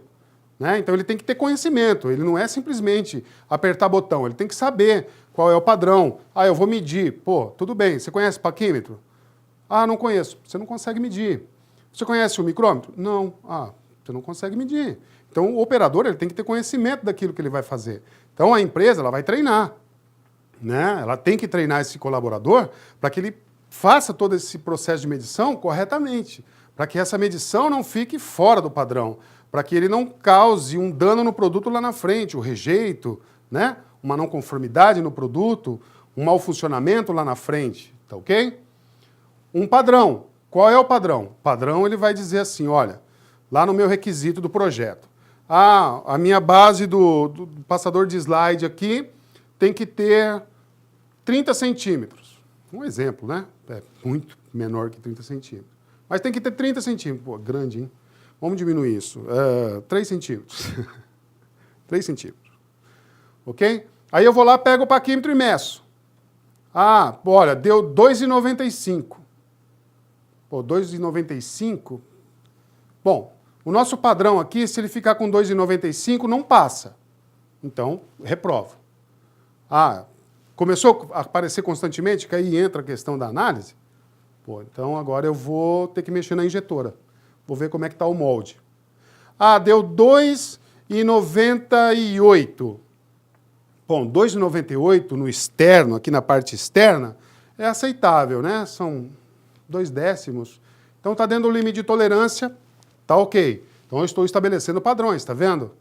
né? Então ele tem que ter conhecimento, ele não é simplesmente apertar botão, ele tem que saber qual é o padrão. Ah, eu vou medir. Pô, tudo bem, você conhece paquímetro? Ah, não conheço. Você não consegue medir. Você conhece o micrômetro? Não. Ah, você não consegue medir. Então, o operador ele tem que ter conhecimento daquilo que ele vai fazer. Então, a empresa ela vai treinar, né? Ela tem que treinar esse colaborador para que ele faça todo esse processo de medição corretamente, para que essa medição não fique fora do padrão, para que ele não cause um dano no produto lá na frente, o rejeito, né? Uma não conformidade no produto, um mau funcionamento lá na frente, tá ok? Um padrão. Qual é o padrão? O padrão ele vai dizer assim, olha, lá no meu requisito do projeto, a minha base do passador de slide aqui tem que ter 30 centímetros. Um exemplo, né? É muito menor que 30 centímetros. Mas tem que ter 30 centímetros. Pô, grande, hein? Vamos diminuir isso. 3 centímetros. 3 centímetros. Ok? Aí eu vou lá, pego o paquímetro e meço. Ah, olha, deu 2,95. Pô, 2,95? Bom, o nosso padrão aqui, se ele ficar com 2,95, não passa. Então, reprovo. Ah, começou a aparecer constantemente, que aí entra a questão da análise? Pô, então agora eu vou ter que mexer na injetora. Vou ver como é que está o molde. Ah, deu 2,98. Bom, 2,98 no externo, aqui na parte externa, é aceitável, né? São 2 décimos. Então está dentro do limite de tolerância, tá ok. Então eu estou estabelecendo padrões, tá vendo?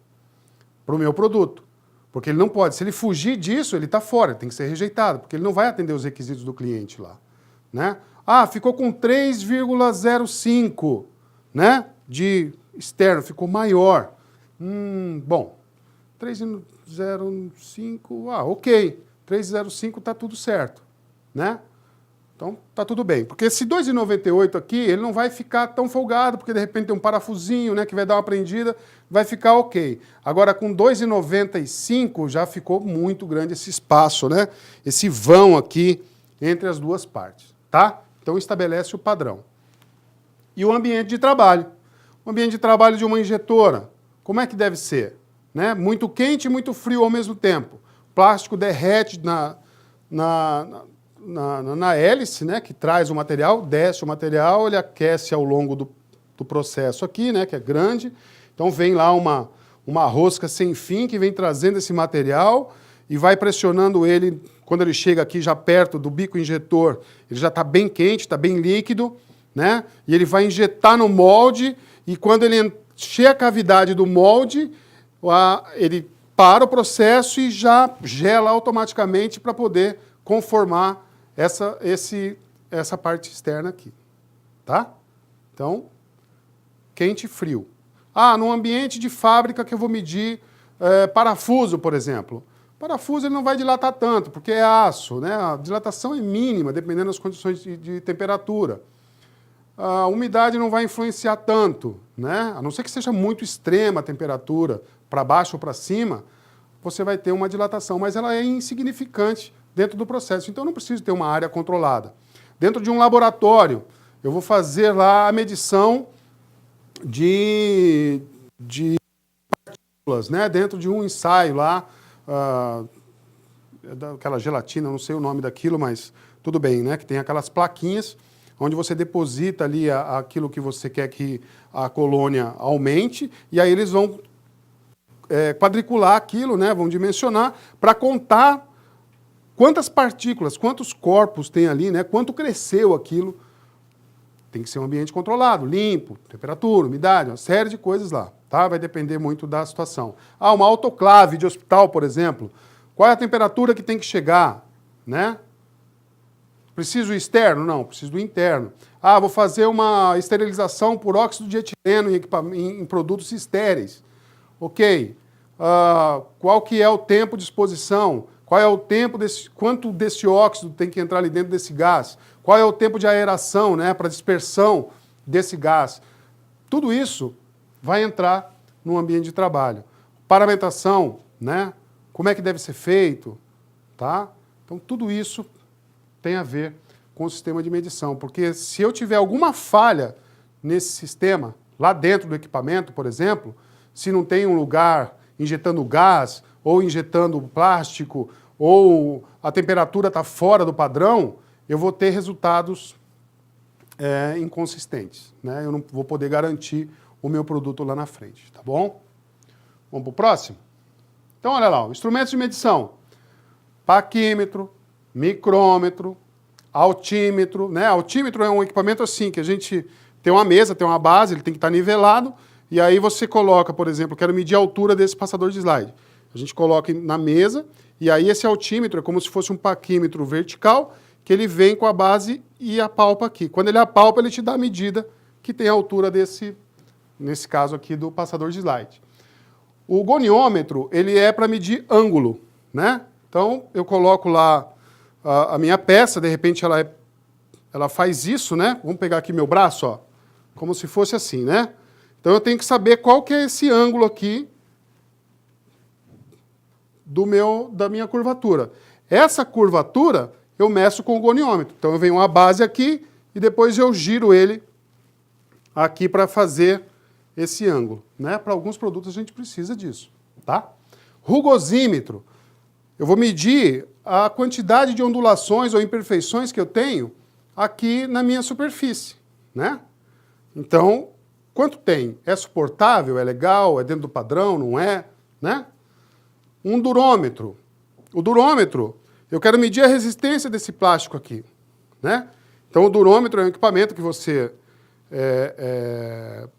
Para o meu produto. Porque ele não pode, se ele fugir disso, ele está fora, tem que ser rejeitado, porque ele não vai atender os requisitos do cliente lá, né? Ah, ficou com 3,05, né? De externo, ficou maior. Bom, 3,05, ok. 3,05 está tudo certo, né? Então, tá tudo bem. Porque esse 2,98 aqui, ele não vai ficar tão folgado, porque de repente tem um parafusinho, né, que vai dar uma prendida, vai ficar ok. Agora, com 2,95 já ficou muito grande esse espaço, né? Esse vão aqui entre as duas partes, tá? Então, estabelece o padrão. E o ambiente de trabalho. O ambiente de trabalho de uma injetora, como é que deve ser? Né? Muito quente e muito frio ao mesmo tempo. O plástico derrete na hélice, né, que traz o material, desce o material, ele aquece ao longo do processo aqui, né, que é grande. Então vem lá uma rosca sem fim que vem trazendo esse material e vai pressionando ele, quando ele chega aqui já perto do bico injetor, ele já está bem quente, está bem líquido, né, e ele vai injetar no molde e quando ele encher a cavidade do molde, ele para o processo e já gela automaticamente para poder conformar essa parte externa aqui, tá? Então, quente e frio. Ah, no ambiente de fábrica que eu vou medir parafuso, por exemplo. Parafuso ele não vai dilatar tanto, porque é aço, né? A dilatação é mínima, dependendo das condições de temperatura. A umidade não vai influenciar tanto, né? A não ser que seja muito extrema a temperatura, para baixo ou para cima, você vai ter uma dilatação, mas ela é insignificante dentro do processo. Então, eu não preciso ter uma área controlada. Dentro de um laboratório, eu vou fazer lá a medição de partículas, né? Dentro de um ensaio lá, aquela gelatina, não sei o nome daquilo, mas tudo bem, né? Que tem aquelas plaquinhas onde você deposita ali aquilo que você quer que a colônia aumente, e aí eles vão quadricular aquilo, né? Vão dimensionar para contar quantas partículas, quantos corpos tem ali, né? Quanto cresceu aquilo. Tem que ser um ambiente controlado, limpo, temperatura, umidade, uma série de coisas lá, tá? Vai depender muito da situação. Ah, uma autoclave de hospital, por exemplo. Qual é a temperatura que tem que chegar, né? Preciso externo? Não, preciso do interno. Ah, vou fazer uma esterilização por óxido de etileno em produtos estéreis. Ok. Qual que é o tempo de exposição? Qual é o tempo quanto desse óxido tem que entrar ali dentro desse gás? Qual é o tempo de aeração, né, para dispersão desse gás? Tudo isso vai entrar no ambiente de trabalho. Paramentação, né? Como é que deve ser feito, tá? Então, tudo isso tem a ver com o sistema de medição, porque se eu tiver alguma falha nesse sistema, lá dentro do equipamento, por exemplo, se não tem um lugar injetando gás, ou injetando plástico, ou a temperatura está fora do padrão, eu vou ter resultados inconsistentes, né? Eu não vou poder garantir o meu produto lá na frente, tá bom? Vamos para o próximo? Então, olha lá, instrumentos de medição. Paquímetro, micrômetro, altímetro, né? Altímetro é um equipamento assim, que a gente tem uma mesa, tem uma base, ele tem que estar nivelado, e aí você coloca, por exemplo, quero medir a altura desse passador de slide. A gente coloca na mesa, e aí esse altímetro é como se fosse um paquímetro vertical, que ele vem com a base e apalpa aqui. Quando ele apalpa, ele te dá a medida que tem a altura desse, nesse caso aqui, do passador de slide. O goniômetro, ele é para medir ângulo, né? Então, eu coloco lá a minha peça, de repente ela faz isso, né? Vamos pegar aqui meu braço, ó, como se fosse assim, né? Então, eu tenho que saber qual que é esse ângulo aqui da minha curvatura. Essa curvatura, eu meço com o goniômetro. Então, eu venho uma base aqui e depois eu giro ele aqui para fazer esse ângulo, né? Para alguns produtos a gente precisa disso, tá? Rugosímetro. Eu vou medir a quantidade de ondulações ou imperfeições que eu tenho aqui na minha superfície, né? Então, quanto tem? É suportável? É legal? É dentro do padrão? Não é? Né? Um durômetro. O durômetro, eu quero medir a resistência desse plástico aqui, né? Então, o durômetro é um equipamento que você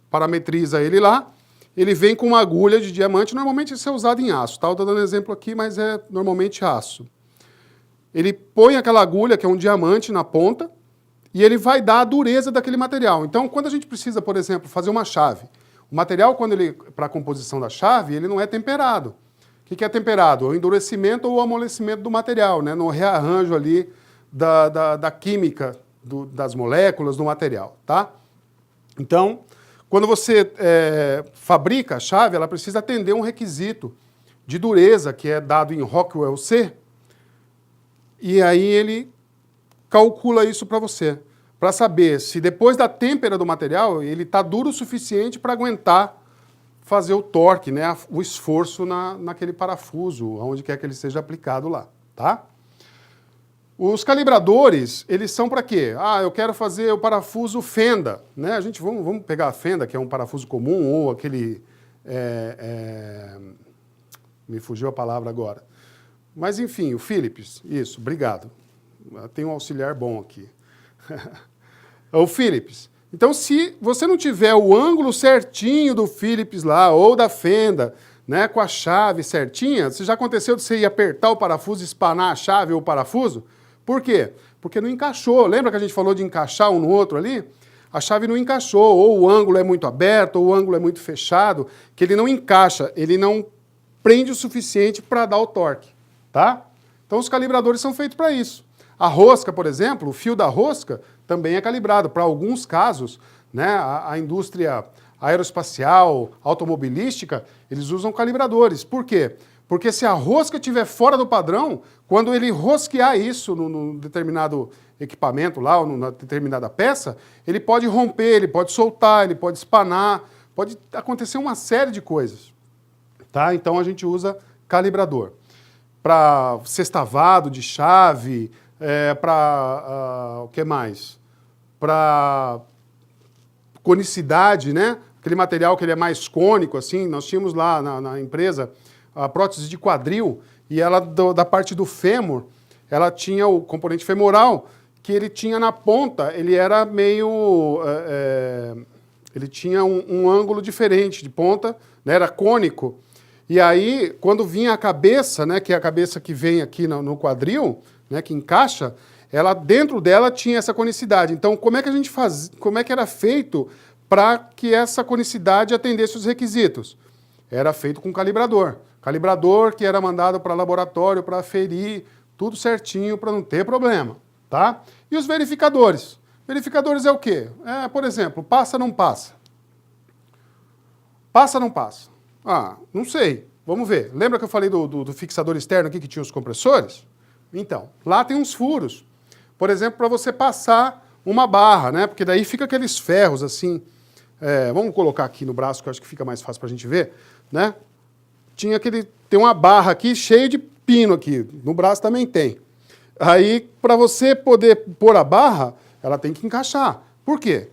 parametriza ele lá. Ele vem com uma agulha de diamante, normalmente isso é usado em aço, tá? Eu estou dando exemplo aqui, mas é normalmente aço. Ele põe aquela agulha, que é um diamante, na ponta, e ele vai dar a dureza daquele material. Então, quando a gente precisa, por exemplo, fazer uma chave, o material, para a composição da chave, ele não é temperado. O que é temperado? O endurecimento ou o amolecimento do material, né? No rearranjo ali da química das moléculas do material, tá? Então, quando você fabrica a chave, ela precisa atender um requisito de dureza, que é dado em Rockwell C, e aí ele calcula isso para você, para saber se depois da têmpera do material, ele está duro o suficiente para aguentar fazer o torque, né, o esforço naquele parafuso, onde quer que ele seja aplicado lá, tá? Os calibradores, eles são para quê? Ah, eu quero fazer o parafuso fenda, né? Vamos pegar a fenda, que é um parafuso comum, ou aquele... me fugiu a palavra agora. Mas, enfim, o Phillips, isso, obrigado. Tem um auxiliar bom aqui. O Phillips. Então, se você não tiver o ângulo certinho do Phillips lá, ou da fenda, né, com a chave certinha, se já aconteceu de você ir apertar o parafuso e espanar a chave ou o parafuso? Por quê? Porque não encaixou. Lembra que a gente falou de encaixar um no outro ali? A chave não encaixou, ou o ângulo é muito aberto, ou o ângulo é muito fechado, que ele não encaixa, ele não prende o suficiente para dar o torque, tá? Então os calibradores são feitos para isso. A rosca, por exemplo, o fio da rosca também é calibrado. Para alguns casos, né, a indústria aeroespacial, automobilística, eles usam calibradores. Por quê? Porque se a rosca estiver fora do padrão, quando ele rosquear isso num determinado equipamento lá, ou numa determinada peça, ele pode romper, ele pode soltar, ele pode espanar, pode acontecer uma série de coisas. Tá? Então a gente usa calibrador. Para sextavado de chave, para o que mais? Para conicidade, né? Aquele material que ele é mais cônico, assim, nós tínhamos lá na empresa a prótese de quadril, e ela, da parte do fêmur, ela tinha o componente femoral, que ele tinha na ponta, ele era meio... ele tinha um ângulo diferente de ponta, né, era cônico, e aí, quando vinha a cabeça, né, que é a cabeça que vem aqui no quadril, né, que encaixa, ela, dentro dela tinha essa conicidade. Então, como é que a gente faz, como é que era feito para que essa conicidade atendesse os requisitos? Era feito com calibrador. Calibrador que era mandado para laboratório para aferir tudo certinho para não ter problema, tá? E os verificadores? Verificadores é o quê? Por exemplo, passa ou não passa? Passa ou não passa? Ah, não sei. Vamos ver. Lembra que eu falei do fixador externo aqui que tinha os compressores? Então, lá tem uns furos. Por exemplo, para você passar uma barra, né? Porque daí fica aqueles ferros assim. Vamos colocar aqui no braço, que eu acho que fica mais fácil para a gente ver, né? Tem uma barra aqui cheia de pino aqui. No braço também tem. Aí, para você poder pôr a barra, ela tem que encaixar. Por quê?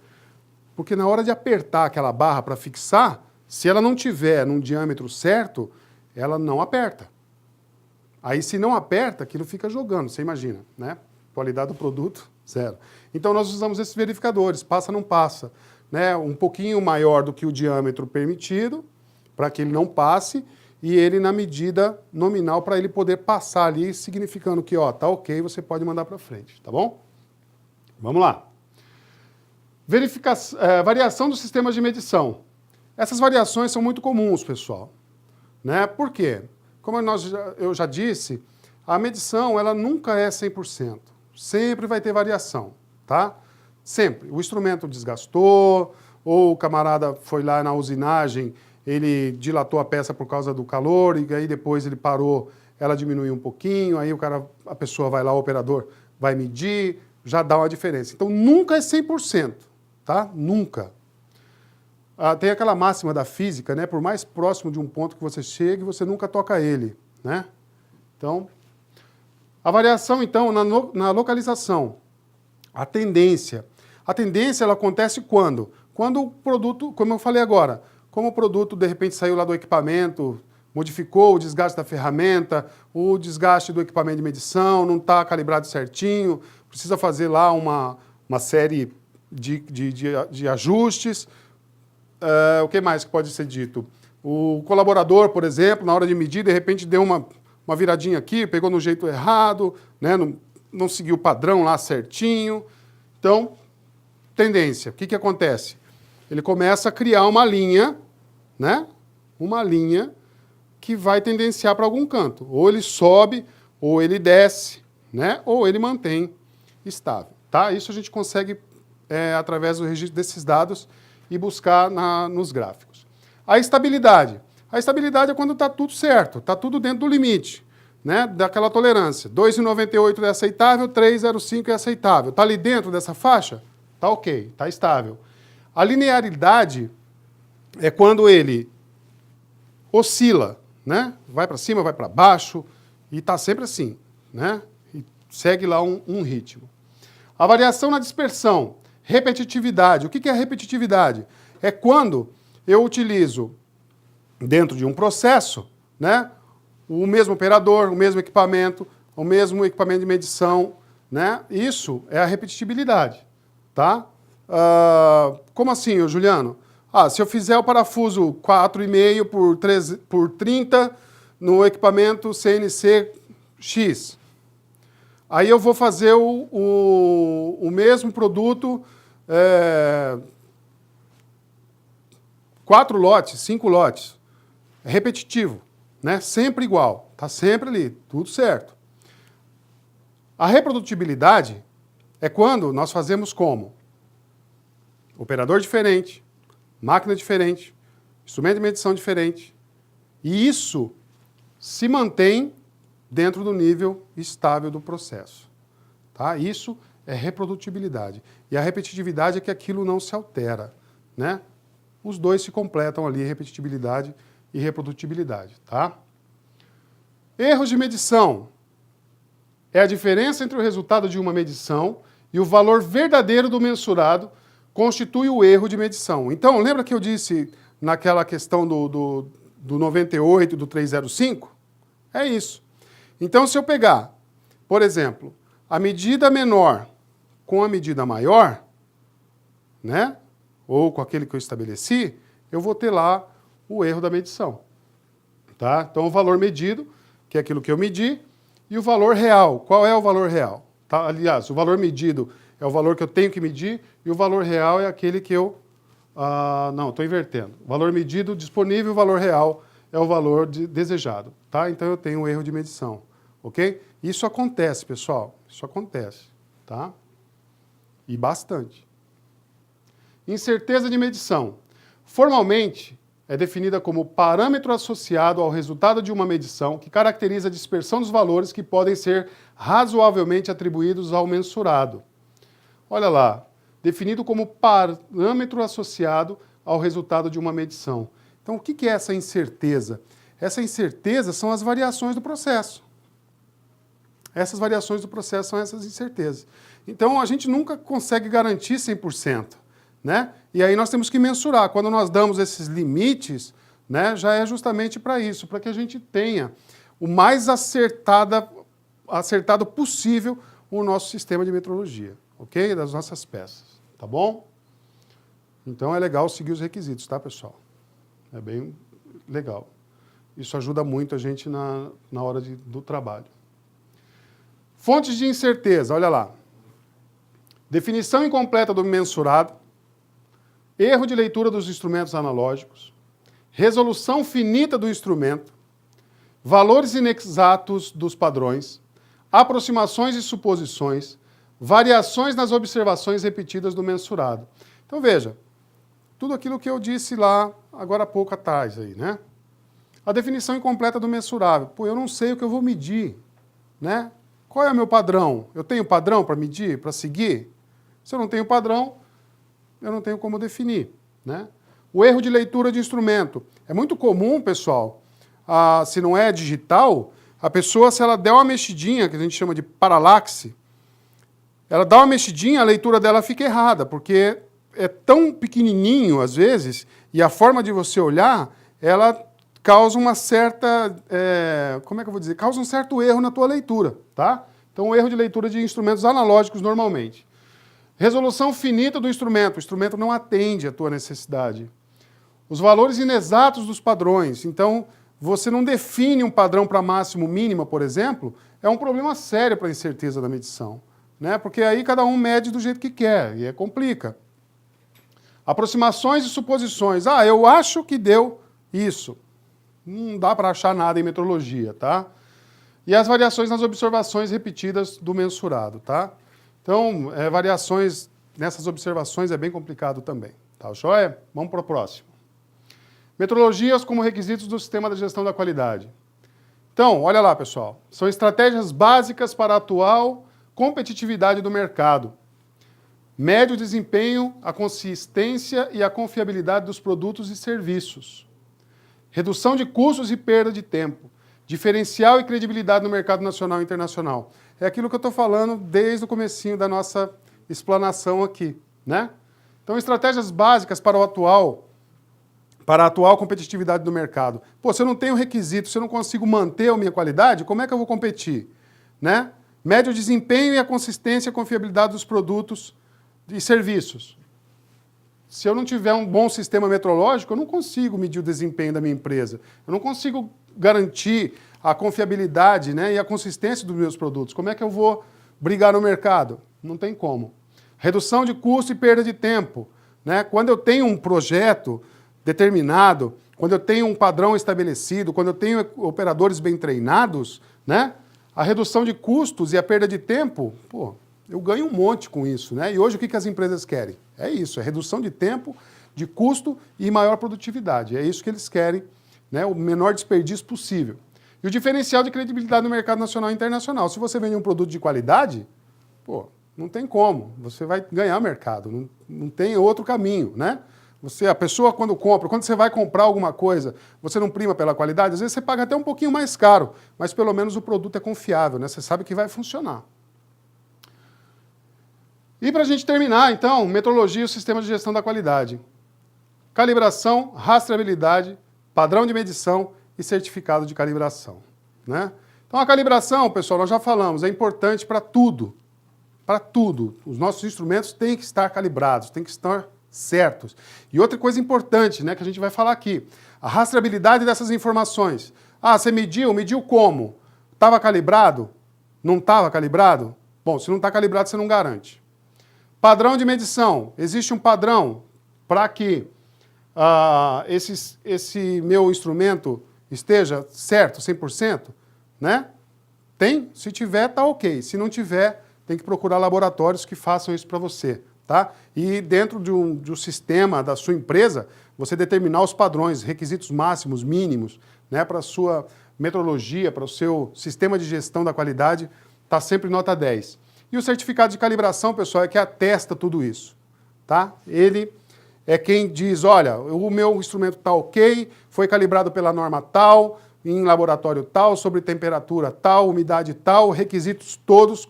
Porque na hora de apertar aquela barra para fixar, Se ela não tiver num diâmetro certo, ela não aperta. Aí, se não aperta, aquilo fica jogando, você imagina, né? Qualidade do produto, zero. Então, nós usamos esses verificadores, passa, não passa, né? Um pouquinho maior do que o diâmetro permitido, para que ele não passe, e ele na medida nominal para ele poder passar ali, significando que, ó, tá ok, você pode mandar para frente, tá bom? Vamos lá. Variação dos sistemas de medição. Essas variações são muito comuns, pessoal, né? Por quê? Como eu já disse, a medição ela nunca é 100%. Sempre vai ter variação, tá? Sempre. O instrumento desgastou, ou o camarada foi lá na usinagem, ele dilatou a peça por causa do calor, e aí depois ele parou, ela diminuiu um pouquinho, aí a pessoa vai lá, o operador vai medir, já dá uma diferença. Então nunca é 100%, tá? Nunca. Tem aquela máxima da física, né? Por mais próximo de um ponto que você chegue, você nunca toca ele, né? Então, a variação, então, na localização. A tendência. A tendência, ela acontece quando? Quando o produto, como eu falei agora, como o produto, de repente, saiu lá do equipamento, modificou o desgaste da ferramenta, o desgaste do equipamento de medição, não está calibrado certinho, precisa fazer lá uma série de ajustes. O que mais que pode ser dito? O colaborador, por exemplo, na hora de medir, de repente deu uma viradinha aqui, pegou no jeito errado, né? Não seguiu o padrão lá certinho. Então, tendência. O que acontece? Ele começa a criar uma linha, né? Uma linha que vai tendenciar para algum canto. Ou ele sobe, ou ele desce, né? Ou ele mantém estável. Tá? Isso a gente consegue, através do registro desses dados, e buscar nos gráficos. A estabilidade. A estabilidade é quando está tudo certo, está tudo dentro do limite, né, daquela tolerância. 2,98 é aceitável, 3,05 é aceitável. Está ali dentro dessa faixa? Está ok, está estável. A linearidade é quando ele oscila, né? Vai para cima, vai para baixo, e está sempre assim, né? E segue lá um ritmo. A variação na dispersão. Repetitividade. O que é repetitividade? É quando eu utilizo, dentro de um processo, né, o mesmo operador, o mesmo equipamento de medição, né? Isso é a repetitividade, tá? Como assim, Juliano? Se eu fizer o parafuso 4,5 por 30 no equipamento CNC X, aí eu vou fazer o mesmo produto, 4 lotes, 5 lotes. É repetitivo, né? Sempre igual, está sempre ali, tudo certo. A reprodutibilidade é quando nós fazemos como? Operador diferente, máquina diferente, instrumento de medição diferente. E isso se mantém dentro do nível estável do processo. Tá? Isso é reprodutibilidade. E a repetitividade é que aquilo não se altera, né? Os dois se completam ali, repetitibilidade e reprodutibilidade, tá? Erros de medição. É a diferença entre o resultado de uma medição e o valor verdadeiro do mensurado constitui o erro de medição. Então, lembra que eu disse naquela questão do 98, do 305? É isso. Então, se eu pegar, por exemplo, a medida menor com a medida maior, né? Ou com aquele que eu estabeleci, eu vou ter lá o erro da medição. Tá? Então, o valor medido, que é aquilo que eu medi, e o valor real. Qual é o valor real? Tá? Aliás, o valor medido é o valor que eu tenho que medir, e o valor real é aquele que eu... não, estou invertendo. O valor medido disponível, o valor real é o valor desejado. Tá? Então, eu tenho um erro de medição. Ok? Isso acontece, pessoal. Isso acontece. Tá? E bastante. Incerteza de medição. Formalmente, é definida como parâmetro associado ao resultado de uma medição que caracteriza a dispersão dos valores que podem ser razoavelmente atribuídos ao mensurado. Olha lá, definido como parâmetro associado ao resultado de uma medição. Então, o que é essa incerteza? Essa incerteza são as variações do processo. Essas variações do processo são essas incertezas. Então, a gente nunca consegue garantir 100%. né? E aí nós temos que mensurar. Quando nós damos esses limites, né, já é justamente para isso, para que a gente tenha o mais acertado possível o nosso sistema de metrologia, ok? Das nossas peças, tá bom? Então é legal seguir os requisitos, tá, pessoal? É bem legal. Isso ajuda muito a gente na hora do trabalho. Fontes de incerteza, olha lá. Definição incompleta do mensurado, erro de leitura dos instrumentos analógicos, resolução finita do instrumento, valores inexatos dos padrões, aproximações e suposições, variações nas observações repetidas do mensurado. Então veja, tudo aquilo que eu disse lá agora há pouco atrás aí, né? A definição incompleta do mensurável. Pô, eu não sei o que eu vou medir, né? Qual é o meu padrão? Eu tenho padrão para medir, para seguir? Se eu não tenho padrão, eu não tenho como definir, né? O erro de leitura de instrumento. É muito comum, pessoal, se não é digital, a pessoa, se ela der uma mexidinha, que a gente chama de paralaxe, ela dá uma mexidinha, a leitura dela fica errada, porque é tão pequenininho, às vezes, e a forma de você olhar, ela causa uma certa, como é que eu vou dizer? Causa um certo erro na tua leitura, tá? Então, o erro de leitura de instrumentos analógicos, normalmente. Resolução finita do instrumento. O instrumento não atende à tua necessidade. Os valores inexatos dos padrões. Então, você não define um padrão para máximo mínima, por exemplo, é um problema sério para a incerteza da medição, né? Porque aí cada um mede do jeito que quer e complica. Aproximações e suposições. Ah, eu acho que deu isso. Não dá para achar nada em metrologia, tá? E as variações nas observações repetidas do mensurado, tá? Então, variações nessas observações é bem complicado também, tá, joia? Vamos para o próximo. Metrologias como requisitos do sistema de gestão da qualidade. Então, olha lá, pessoal. São estratégias básicas para a atual competitividade do mercado. Mede o desempenho, a consistência e a confiabilidade dos produtos e serviços. Redução de custos e perda de tempo. Diferencial e credibilidade no mercado nacional e internacional. É aquilo que eu estou falando desde o comecinho da nossa explanação aqui, né? Então, estratégias básicas para a atual competitividade do mercado. Pô, se eu não tenho requisito, se eu não consigo manter a minha qualidade, como é que eu vou competir? Né? Mede o desempenho e a consistência e a confiabilidade dos produtos e serviços. Se eu não tiver um bom sistema metrológico, eu não consigo medir o desempenho da minha empresa. Eu não consigo garantir a confiabilidade, né, e a consistência dos meus produtos. Como é que eu vou brigar no mercado? Não tem como. Redução de custo e perda de tempo. Né? Quando eu tenho um projeto determinado, quando eu tenho um padrão estabelecido, quando eu tenho operadores bem treinados, né, a redução de custos e a perda de tempo, pô, eu ganho um monte com isso, né? E hoje o que as empresas querem? É isso, é redução de tempo, de custo e maior produtividade. É isso que eles querem, né? O menor desperdício possível. E o diferencial de credibilidade no mercado nacional e internacional. Se você vende um produto de qualidade, pô, não tem como. Você vai ganhar mercado, não tem outro caminho, né? A pessoa quando compra, quando você vai comprar alguma coisa, você não prima pela qualidade, às vezes você paga até um pouquinho mais caro, mas pelo menos o produto é confiável, né? Você sabe que vai funcionar. E para a gente terminar, então, metrologia e o sistema de gestão da qualidade. Calibração, rastreabilidade, padrão de medição e certificado de calibração, né? Então a calibração, pessoal, nós já falamos, é importante para tudo. Para tudo. Os nossos instrumentos têm que estar calibrados, têm que estar certos. E outra coisa importante, né, que a gente vai falar aqui, a rastreabilidade dessas informações. Ah, você mediu como? Estava calibrado? Não estava calibrado? Bom, se não está calibrado, você não garante. Padrão de medição. Existe um padrão para que esse meu instrumento esteja certo, 100%? Né? Tem? Se tiver, tá ok. Se não tiver, tem que procurar laboratórios que façam isso para você. Tá? E dentro de um sistema da sua empresa, você determinar os padrões, requisitos máximos, mínimos, né, para a sua metrologia, para o seu sistema de gestão da qualidade, está sempre nota 10. E o certificado de calibração, pessoal, é que atesta tudo isso. Tá? Ele é quem diz, olha, o meu instrumento está ok, foi calibrado pela norma tal, em laboratório tal, sobre temperatura tal, umidade tal, requisitos todos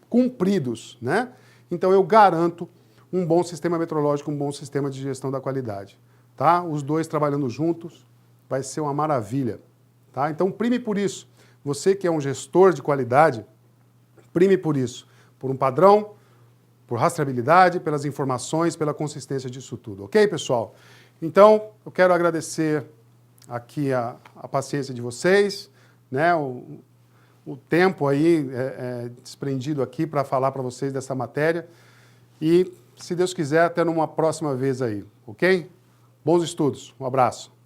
cumpridos, né? Então eu garanto um bom sistema metrológico, um bom sistema de gestão da qualidade. Tá? Os dois trabalhando juntos vai ser uma maravilha. Tá? Então, prime por isso. Você que é um gestor de qualidade, prime por isso. Por um padrão, por rastreabilidade, pelas informações, pela consistência disso tudo. Ok, pessoal? Então, eu quero agradecer aqui a paciência de vocês, né? O tempo aí desprendido aqui para falar para vocês dessa matéria. E, se Deus quiser, até numa próxima vez aí, ok? Bons estudos. Um abraço.